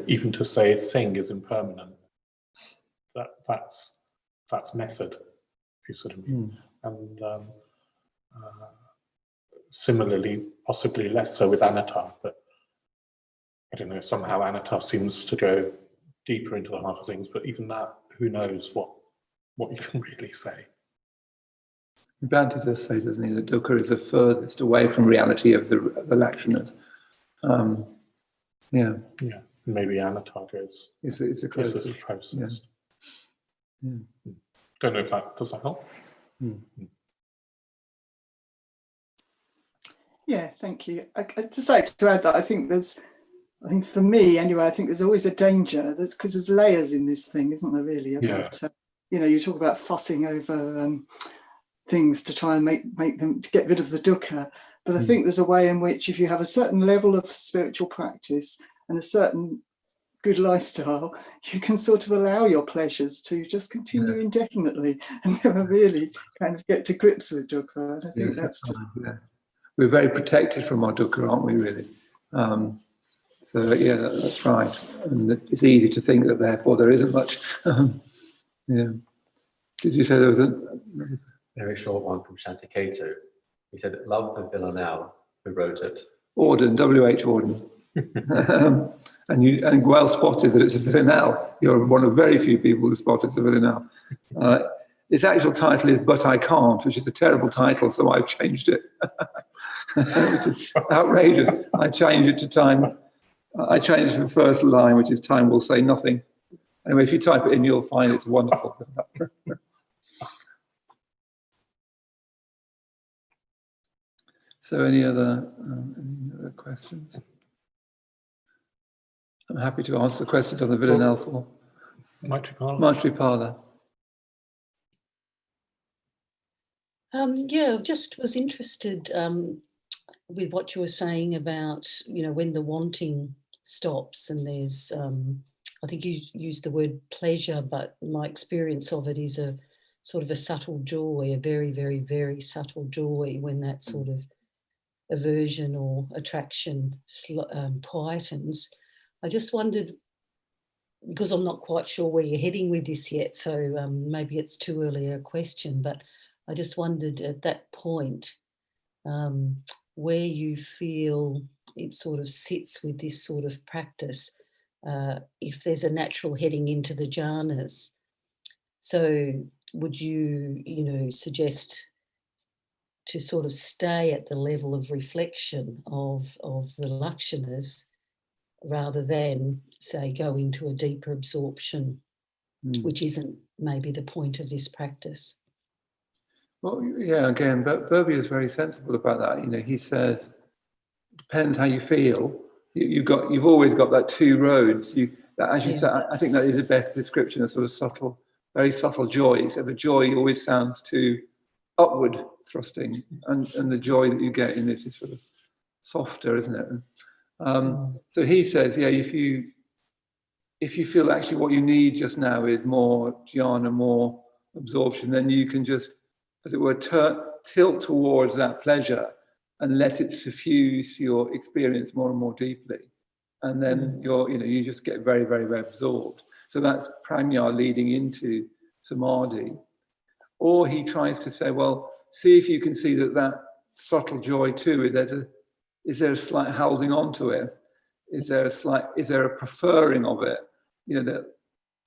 Even to say a thing is impermanent, that's method, if you sort of mean. And similarly, possibly less so with anatta, but I don't know, somehow anatta seems to go deeper into the heart of things, but even that, who knows what you can really say. Bandhu does say, doesn't he, that dukkha is the furthest away from reality of the lakshanas. Yeah, maybe anatta goes. It's the closest. Closest. Yeah. Don't know if does that help? Yeah, thank you. I'd just like to add that I think for me anyway, I think there's always a danger. Because there's layers in this thing, isn't there? Really, about you talk about fussing over things to try and make them to get rid of the dukkha. But I think there's a way in which, if you have a certain level of spiritual practice and a certain good lifestyle, you can sort of allow your pleasures to just continue indefinitely and never really kind of get to grips with dukkha. And I think that's just. We're very protected from our dukkha, aren't we, really? So, that's right. And it's easy to think that, therefore, there isn't much. Did you say there was a very short one from Shantikatu? He said, love the Villanelle, who wrote it. Auden, W.H. Auden. and well spotted that it's a villanelle. You're one of very few people who spotted the villanelle. Its actual title is But I Can't, which is a terrible title, so I've changed it. Which is outrageous. I changed it to time. I changed the first line, which is time will say nothing. Anyway, if you type it in, you'll find it's wonderful. So any other questions? I'm happy to answer the questions on the villanelle for Maitreyabandhu. Just was interested with what you were saying about, when the wanting stops and there's, I think you used the word pleasure, but my experience of it is a sort of a subtle joy, a very, very, very subtle joy when that sort of aversion or attraction quietens. I just wondered, because I'm not quite sure where you're heading with this yet, so maybe it's too early a question, but I just wondered at that point where you feel it sort of sits with this sort of practice, if there's a natural heading into the jhanas. So would you, suggest to sort of stay at the level of reflection of the lakshanas rather than, say, go into a deeper absorption, which isn't maybe the point of this practice? Well, again, but Berbier is very sensible about that. He says, it depends how you feel. You've always got that two roads. As you say, I think that is a better description of sort of subtle, very subtle joy. So the joy always sounds too upward thrusting, and the joy that you get in this is sort of softer, isn't it? So he says, if you feel actually what you need just now is more jhana, more absorption, then you can just, as it were, tilt towards that pleasure, and let it suffuse your experience more and more deeply. And then you just get very, very, very absorbed. So that's prajna leading into samadhi. Or he tries to say, well, see if you can see that subtle joy too. Is there a slight holding on to it? Is there a preferring of it? That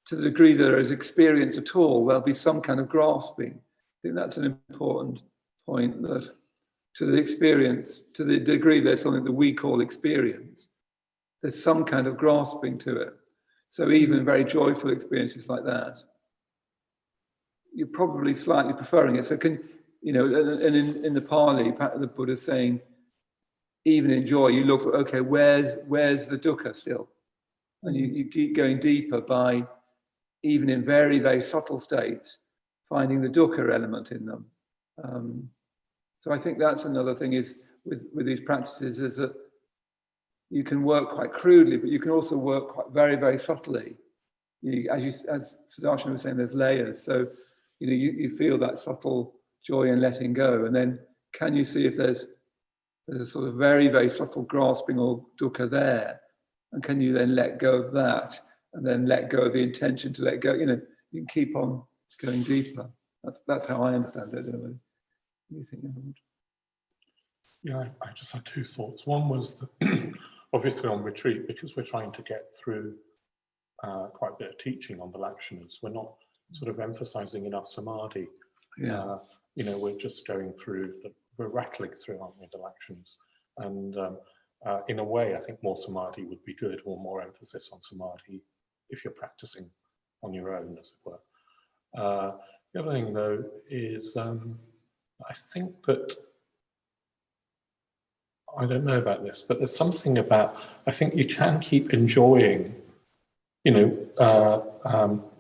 to the degree there is experience at all, there'll be some kind of grasping. I think that's an important point, that to the degree there's something that we call experience, there's some kind of grasping to it. So even very joyful experiences like that, you're probably slightly preferring it. So and in the Pali, the Buddha's saying, even in joy, you look for, okay, where's the dukkha still? And you keep going deeper by, even in very, very subtle states, finding the dukkha element in them. So I think that's another thing is with these practices, is that you can work quite crudely, but you can also work quite very, very subtly. As Sudarshan was saying, there's layers. So you feel that subtle joy in letting go, and then can you see if there's a sort of very, very subtle grasping or dukkha there, and can you then let go of that, and then let go of the intention to let go? You can keep on going deeper. That's how I understand it. Anyway. You think, yeah, I just had two thoughts. One was that obviously on retreat, because we're trying to get through quite a bit of teaching on the lakshanas, we're not sort of emphasizing enough samadhi. Yeah. We're just going through, we're rattling through, aren't we, the lakshanas? And in a way, I think more samadhi would be good, or more emphasis on samadhi if you're practicing on your own, as it were. The other thing, though, is I think that, I don't know about this, but there's something about, I think you can keep enjoying,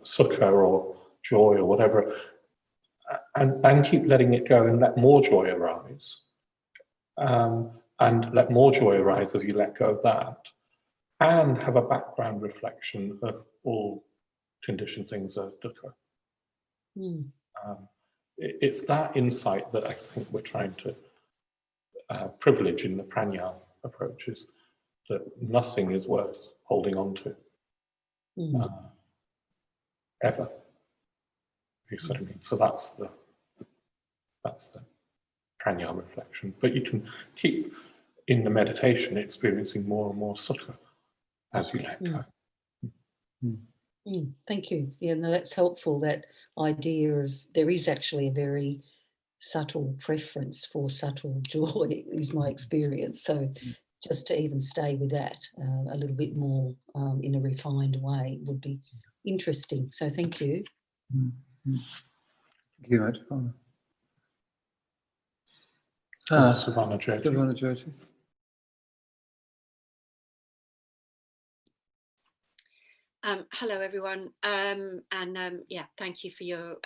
sukha or joy or whatever, and keep letting it go and let more joy arise. And let more joy arise as you let go of that, and have a background reflection of all conditioned things as dukkha. It's that insight that I think we're trying to privilege in the prajna approaches, that nothing is worth holding on to ever. You see what I mean? So that's the prajna reflection. But you can keep in the meditation experiencing more and more sukha as you let go. Thank you. Yeah, no, that's helpful. That idea of there is actually a very subtle preference for subtle joy is my experience. So just to even stay with that a little bit more in a refined way would be interesting. So thank you. Thank you, Maitreyabandhu. Savannah Jyoti. Savannah Jyoti. Hello, everyone, yeah, thank you for your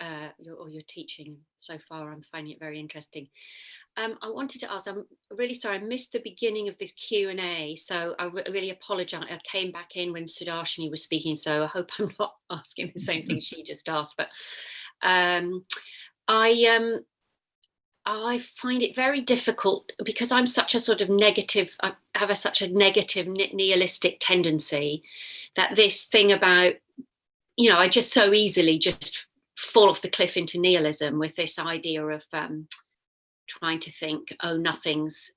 teaching so far. I'm finding it very interesting. I wanted to ask, I'm really sorry, I missed the beginning of this Q&A, so I really apologise. I came back in when Sudarshani was speaking, so I hope I'm not asking the same thing she just asked, but I find it very difficult because I'm such a sort of negative, I have such a negative nihilistic tendency, that this thing about, I just so easily just fall off the cliff into nihilism with this idea of trying to think, oh, nothing's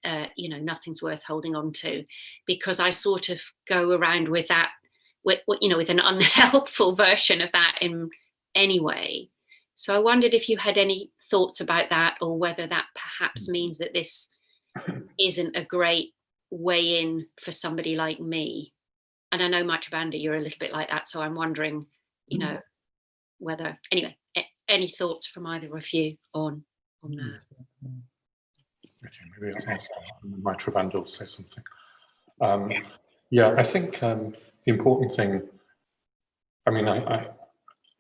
worth holding on to, because I sort of go around with that, with an unhelpful version of that in any way. So I wondered if you had any thoughts about that, or whether that perhaps means that this isn't a great way in for somebody like me. And I know, Maitreyabandhu, you're a little bit like that, so I'm wondering, whether, anyway, any thoughts from either of you on that? Okay, maybe I'll start, and Maitreyabandhu will say something. Yeah, I think the important thing, I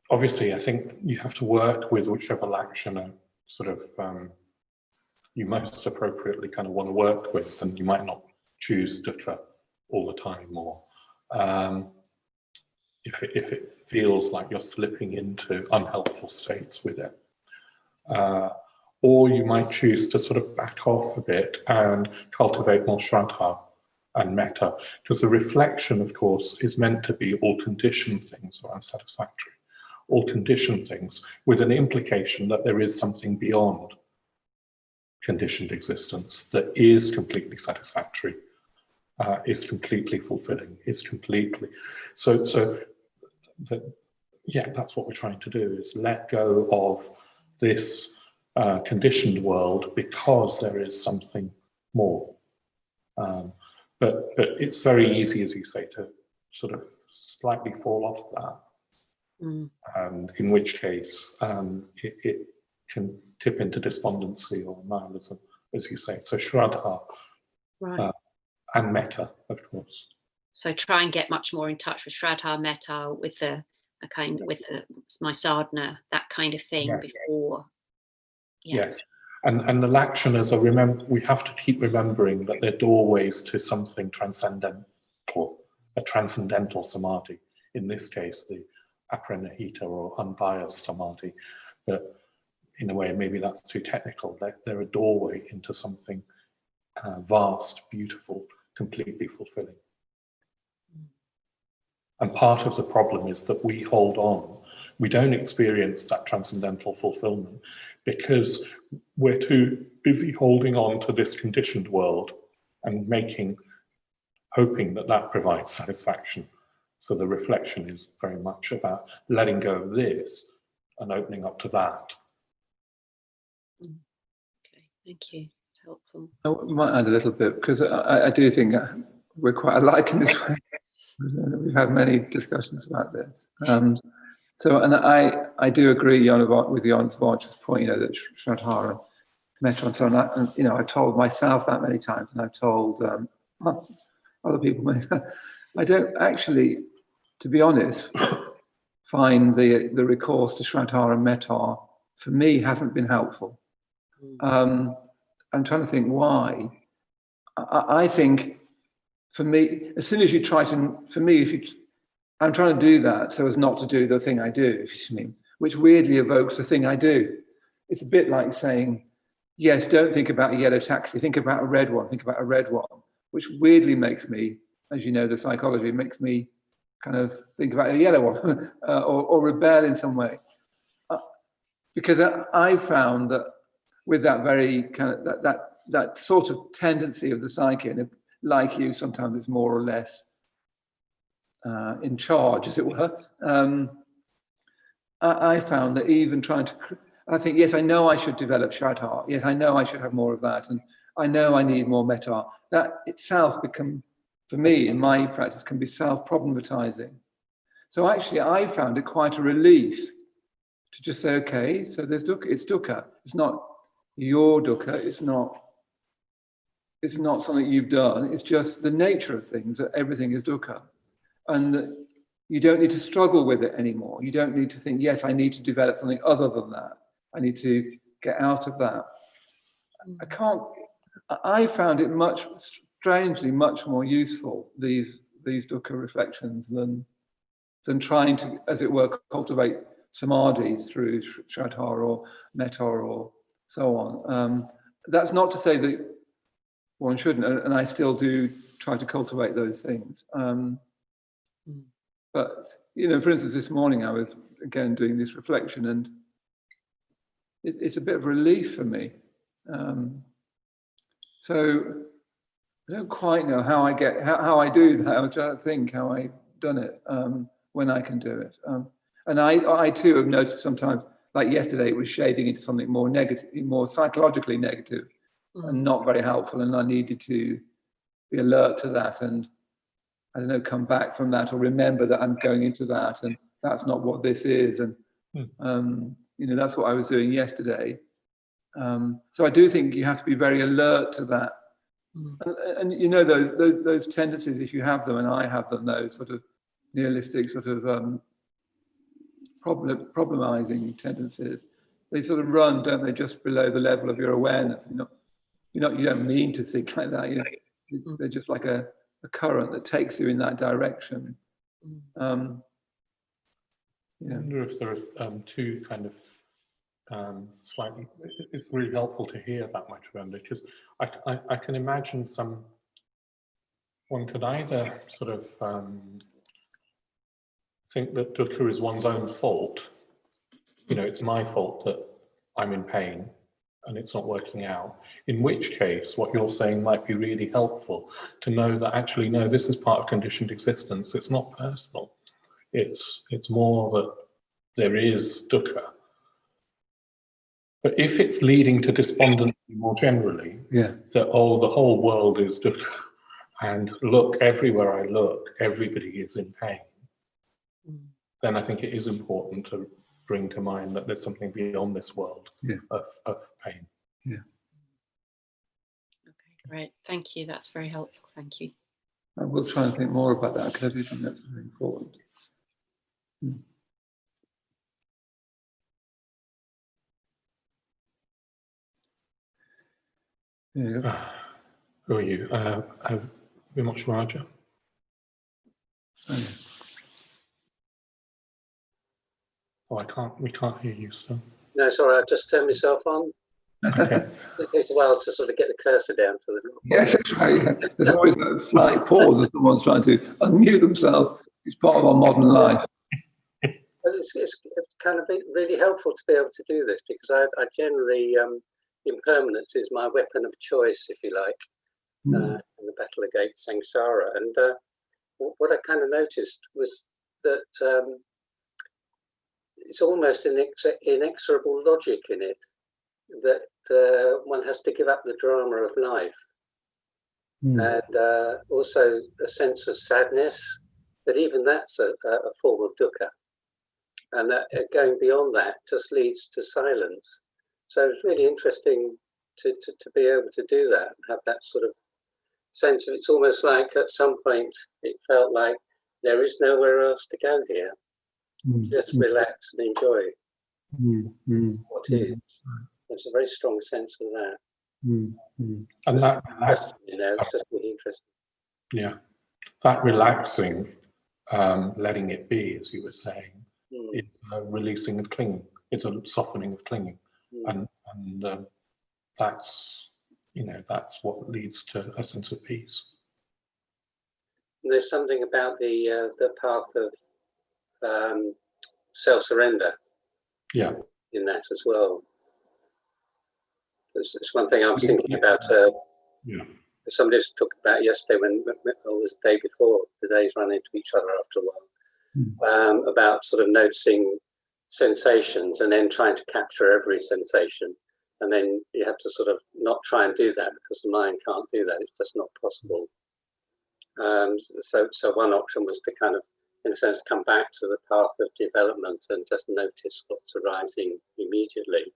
obviously, I think you have to work with whichever lakshana sort of you most appropriately kind of want to work with, and you might not choose dukkha all the time, or if it feels like you're slipping into unhelpful states with it. or you might choose to sort of back off a bit and cultivate more Shraddha and metta, because the reflection, of course, is meant to be all conditioned things or unsatisfactory, all conditioned things, with an implication that there is something beyond conditioned existence that is completely satisfactory, is completely fulfilling, is completely yeah, that's what we're trying to do, is let go of this conditioned world because there is something more. But it's very easy, as you say, to sort of slightly fall off that, and in which case it can tip into despondency or nihilism, as you say. So Shraddha, Right. and metta, of course. So try and get much more in touch with Shraddha, metta, with my sadhana, that kind of thing, Yeah. before. Yeah. Yes. And the lakshanas are, we have to keep remembering that they're doorways to something transcendental, a transcendental samadhi. In this case, the apranihita or unbiased samadhi. But in a way, maybe that's too technical. They're a doorway into something vast, beautiful, completely fulfilling. And part of the problem is that we hold on. We don't experience that transcendental fulfillment because we're too busy holding on to this conditioned world and hoping that that provides satisfaction. So the reflection is very much about letting go of this and opening up to that. Okay, thank you. It's helpful. I might add a little bit, because I do think we're quite alike in this way. We've had many discussions about this. And I do agree, with Jan Svart's point, that Shraddha and metta and so on. And I've told myself that many times, and I've told other people. I don't actually, to be honest, find the recourse to Shraddha and metta for me hasn't been helpful. I'm trying to think why. I think, for me, as soon as you try to, I'm trying to do that so as not to do the thing I do, if you see me, which weirdly evokes the thing I do. It's a bit like saying, yes, don't think about a yellow taxi, think about a red one, which weirdly makes me, as you know, the psychology makes me kind of think about a yellow one or rebel in some way. Because I found that with that very kind of, that sort of tendency of the psyche, and like you, sometimes it's more or less in charge, as it were. I found that even trying to, I think, yes, I know I should develop Shraddha. Yes, I know I should have more of that. And I know I need more metta. That itself for me, in my practice, can be self-problematizing. So actually, I found it quite a relief to just say, okay, so there's dukkha. It's dukkha. It's not your dukkha. It's not something you've done. It's just the nature of things, that everything is dukkha. And that you don't need to struggle with it anymore. You don't need to think, yes, I need to develop something other than that. I need to get out of that. I found it strangely much more useful, these dukkha reflections, than trying to, as it were, cultivate samadhi through Shraddha or metta or so on. That's not to say that one shouldn't, and I still do try to cultivate those things. But, for instance, this morning I was, again, doing this reflection, and it's a bit of relief for me. So I don't quite know how I do that. I was trying to think how I've done it, when I can do it. And I too have noticed sometimes, like yesterday, it was shading into something more negative, more psychologically negative, and not very helpful. And I needed to be alert to that, and I don't know, come back from that, or remember that I'm going into that, and that's not what this is. And that's what I was doing yesterday. So I do think you have to be very alert to that. And those tendencies, if you have them, and I have them, those sort of nihilistic, sort of problemizing tendencies, they sort of run, don't they, just below the level of your awareness. You don't mean to think like that. They're just like a current that takes you in that direction. I wonder if there are two kind of slightly, it's really helpful to hear that much around it, because I can imagine one could either sort of think that dukkha is one's own fault. It's my fault that I'm in pain and it's not working out. In which case, what you're saying might be really helpful, to know that actually, no, this is part of conditioned existence. It's not personal. It's more that there is dukkha. But if it's leading to despondency more generally, that, the whole world is dukkha, and look, everywhere I look, everybody is in pain, then I think it is important to bring to mind that there's something beyond this world of pain. Okay, great. Thank you. That's very helpful. Thank you. I will try and think more about that, because I do think that's very important. Yeah. Who are you? Vimuch Raja? We can't hear you, so. No, sorry, I've just turned myself on. Okay. It takes a while to sort of get the cursor down to the. Yes, that's right. There's always a slight pause as someone's trying to unmute themselves. It's part of our modern life. It's kind of really helpful to be able to do this, because I generally, impermanence is my weapon of choice, if you like, in the battle against samsara. And what I kind of noticed was that it's almost inexorable logic in it, that one has to give up the drama of life. And also a sense of sadness, but even that's a form of dukkha. And that going beyond that just leads to silence. So it's really interesting to be able to do that and have that sort of sense of, it's almost like at some point it felt like there is nowhere else to go here. Just relax and enjoy what is. There's a very strong sense of that. And that, it's just really interesting. Yeah, that relaxing, letting it be, as you were saying, is a releasing of clinging. It's a softening of clinging, and that's what leads to a sense of peace. And there's something about the path of self-surrender. Yeah. In that as well. It's one thing I was thinking about. Somebody was talking about yesterday, or was the day before. The days run into each other after a while. About sort of noticing sensations and then trying to capture every sensation, and then you have to sort of not try and do that, because the mind can't do that. It's just not possible. So one option was to kind of, in a sense, come back to the path of development and just notice what's arising immediately.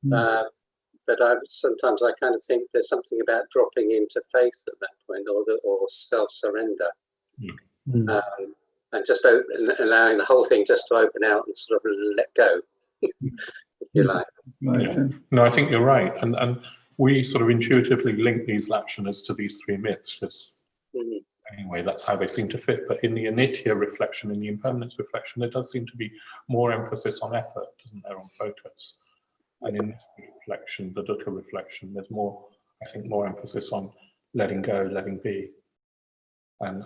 But sometimes I kind of think there's something about dropping into faith at that point, or self-surrender, and just allowing the whole thing just to open out and sort of let go, if you like. No, I think you're right, and we sort of intuitively link these lakshanas to these three myths, just anyway, that's how they seem to fit. But in the anitya reflection, in the impermanence reflection, there does seem to be more emphasis on effort, doesn't there, on focus. And in this reflection, the dukkha reflection, there's more, I think, more emphasis on letting go, letting be. And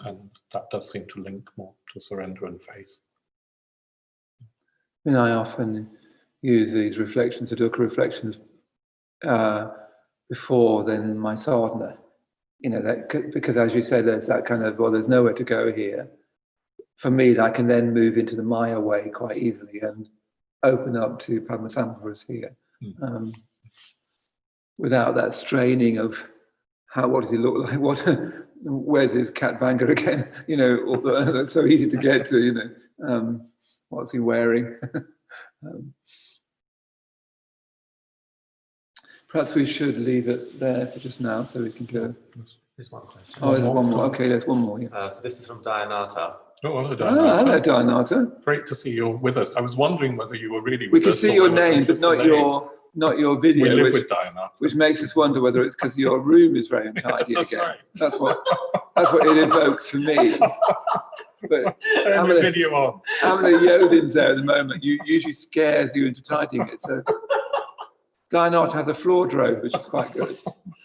that does seem to link more to surrender and faith. I often use these reflections, the dukkha reflections, before then my sadhana. Because as you say, there's that kind of, well, there's nowhere to go here. For me, I can then move into the Maya way quite easily and open up to Padmasambhavas here, without that straining of what does he look like? Where's his cat Vanga again? That's so easy to get to. What's he wearing? Perhaps we should leave it there for just now, so we can go. There's one question. Oh, there's one more. Okay, there's one more. Yeah. So this is from Dayanata. Oh, hello, Dayanata. Hello, Dayanata. Great to see you with us. I was wondering whether you were really We with can us. see your name, but not your video. We live with Dayanata. Which makes us wonder whether it's because your room is very untidy That's again. right. That's what it evokes for me. But Turn the video on. how many Yodins there at the moment usually scares you into tidying it. So Dianat has a floor drove, which is quite good.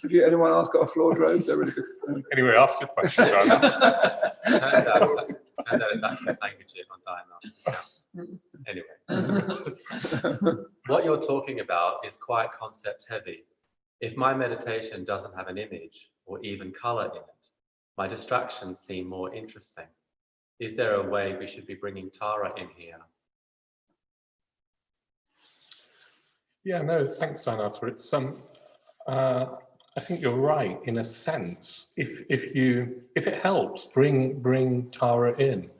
Have you, anyone else got a floor drove? They're really good. Anyway, ask your question, John. Turns out it's actually saying legit on Dianat. Anyway, what you're talking about is quite concept heavy. If my meditation doesn't have an image or even color in it, my distractions seem more interesting. Is there a way we should be bringing Tara in here? Yeah, no, thanks, Dianata. It's I think you're right in a sense. If it helps, bring Tara in.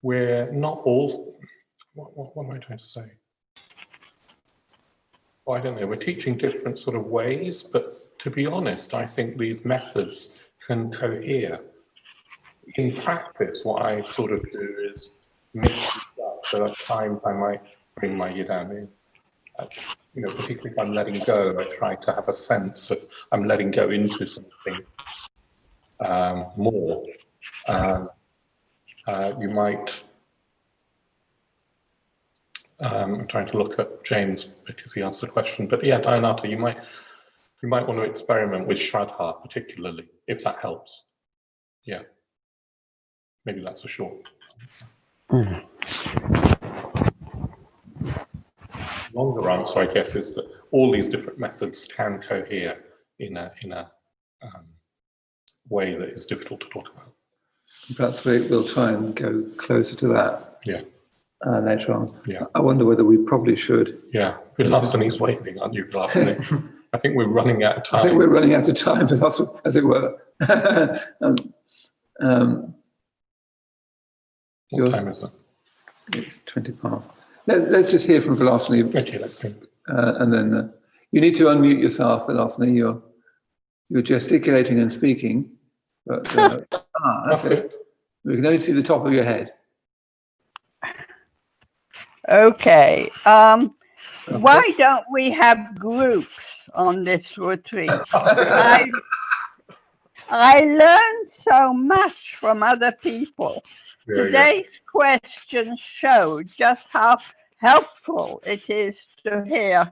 We're not all. What am I trying to say? Well, I don't know. We're teaching different sort of ways, but to be honest, I think these methods can cohere. In practice, what I sort of do is mix it up. So at times I might bring my yidam in. You know, particularly if I'm letting go, I try to have a sense of I'm letting go into something more. You might. I'm trying to look at James because he asked the question, but yeah, Dianata, you might want to experiment with Shraddha particularly, if that helps. Yeah, maybe that's a short. Longer answer, I guess, is that all these different methods can cohere in a way that is difficult to talk about. Perhaps we'll try and go closer to that. Yeah. Later on. Yeah. I wonder whether we probably should. Yeah. Vilasani's waiting, aren't you, Vilasani? I think we're running out of time. I think we're running out of time, Vilasani, as it were. What time is it? It's 20 past. Let's just hear from Vilasani. Okay, let's hear. And then you need to unmute yourself, Vilasani. You're gesticulating and speaking. But, that's it. We can only see the top of your head. Okay. Why don't we have groups on this retreat? I learned so much from other people. Today's questions show just how helpful it is to hear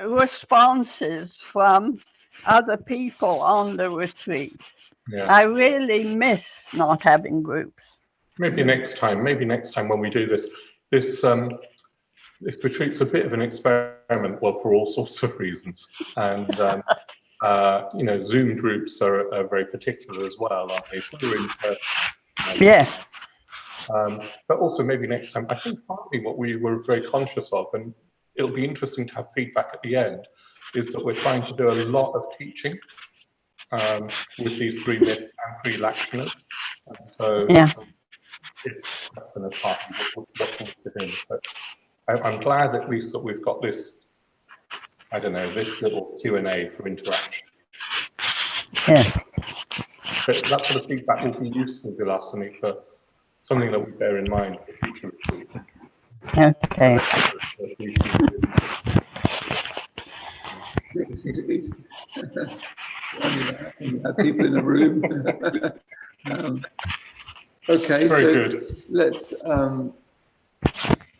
responses from other people on the retreat. Yeah. I really miss not having groups. Maybe next time when we do this retreat's a bit of an experiment, well, for all sorts of reasons. And, you know, Zoom groups are very particular as well, aren't they? So we're in person. Yes. But also maybe next time, I think partly what we were very conscious of, and it'll be interesting to have feedback at the end, is that we're trying to do a lot of teaching with these 3 myths and 3 lakshanas. And so it's a question of partly what can fit in. But I'm glad at least that we've got this, I don't know, this little Q&A for interaction. Yeah. But that sort of feedback will be useful, Vilasani, for something that we bear in mind for future retreats. Okay. You have people in a room. Okay, very so good. Let's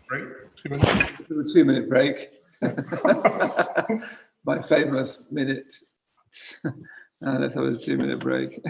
break, 2 minutes. do a 2-minute break. My famous minute. Let's have a 2-minute break.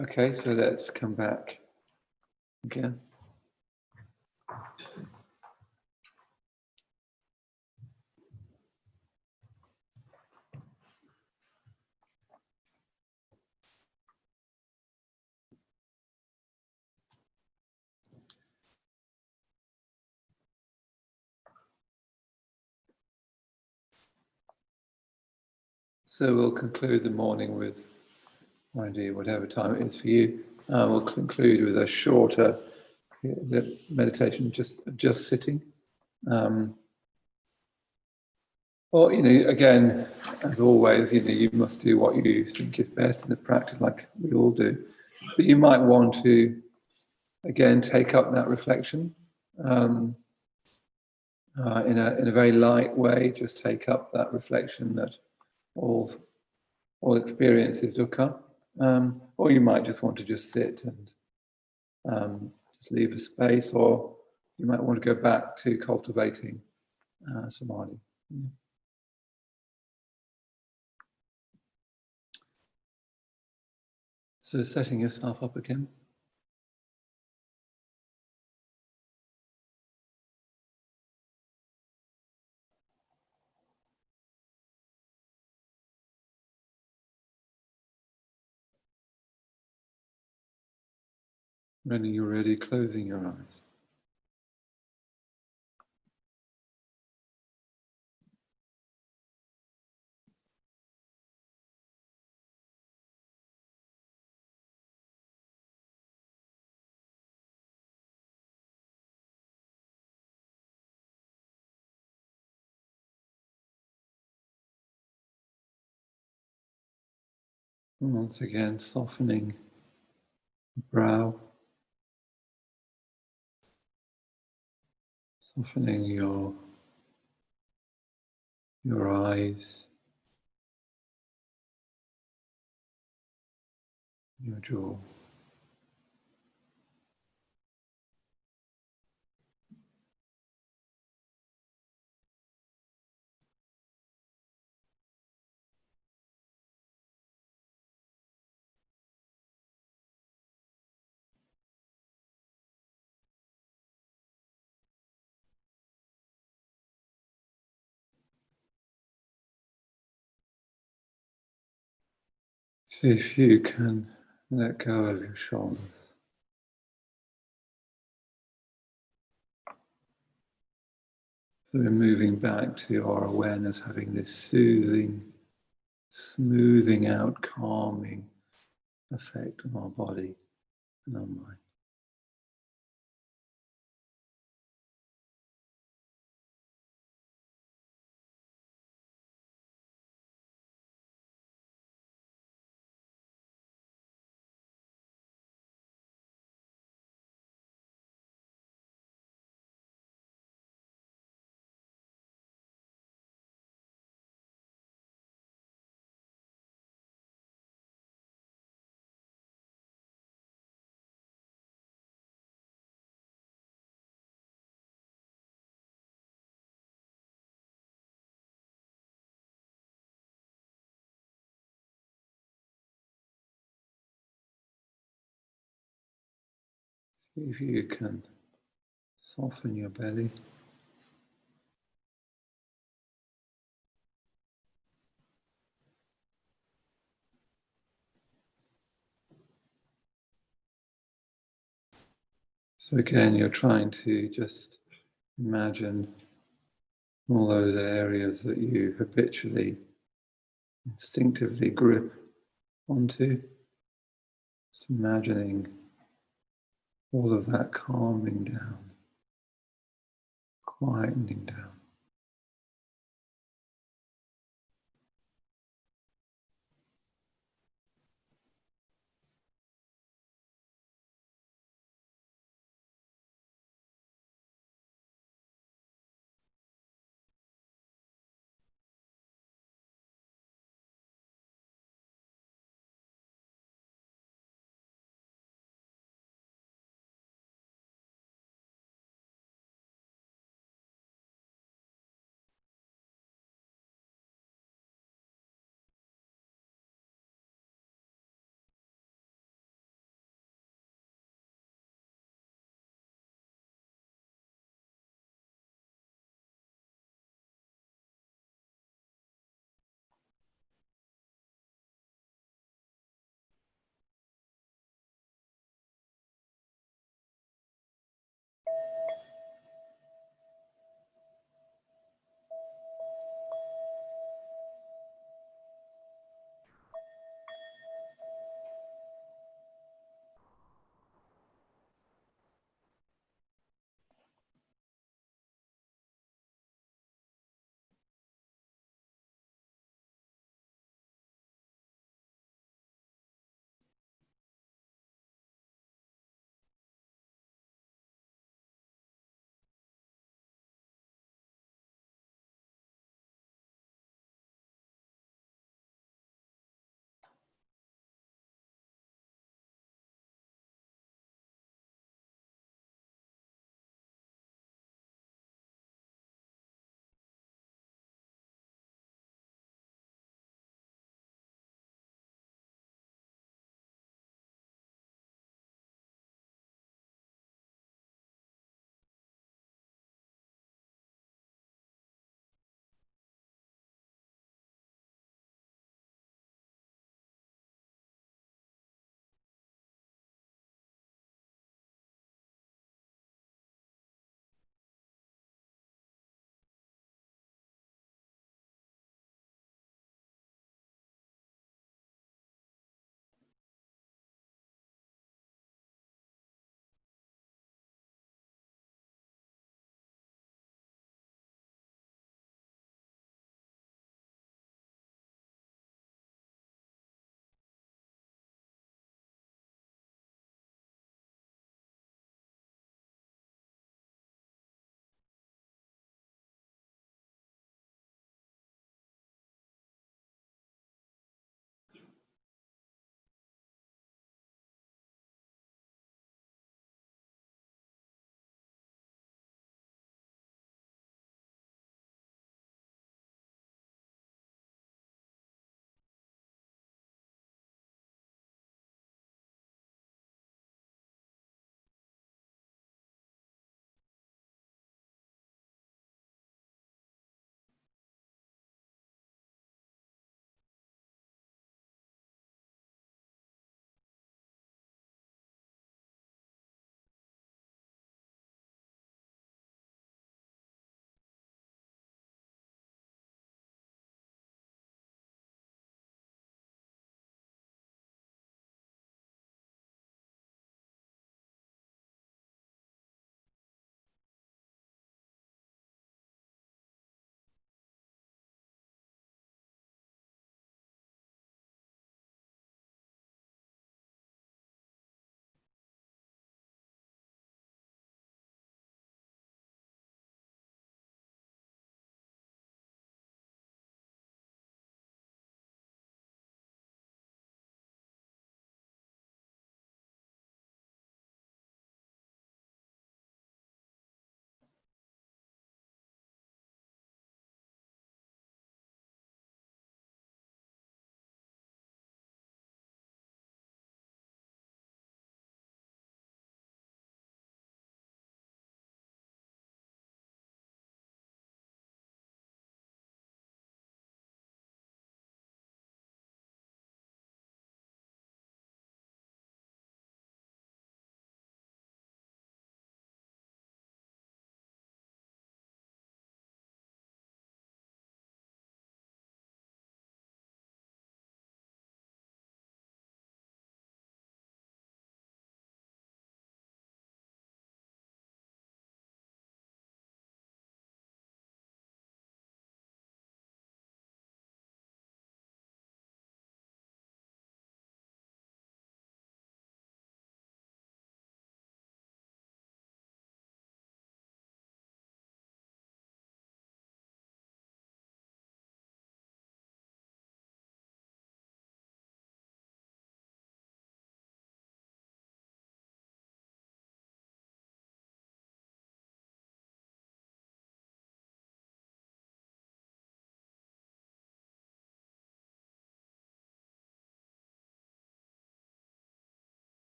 Okay, so let's come back again. So we'll conclude the morning with, or indeed whatever time it is for you, we'll conclude with a shorter meditation, just sitting. Or, again, as always, you must do what you think is best in the practice, like we all do. But you might want to, again, take up that reflection in a very light way. Just take up that reflection that all experience is dukkha. Or you might just want to just sit and just leave a space, or you might want to go back to cultivating samadhi. So setting yourself up again. When you're ready, closing your eyes. And once again, softening the brow, softening your eyes, your jaw. See if you can let go of your shoulders. So we're moving back to our awareness, having this soothing, smoothing out, calming effect on our body and our mind. See if you can soften your belly. So again, you're trying to just imagine all those areas that you habitually, instinctively grip onto. Just imagining all of that calming down, quietening down.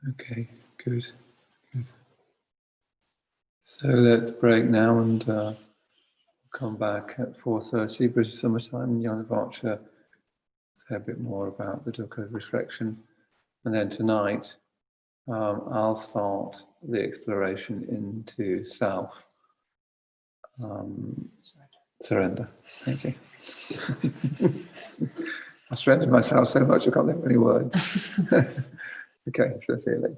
Okay, good. So let's break now and come back at 4:30 British Summer Time, and Jan Archer say a bit more about the dukkha reflection. And then tonight, I'll start the exploration into self. Surrender. Thank you. I surrendered myself so much I can't think of any words. Okay, so see you later.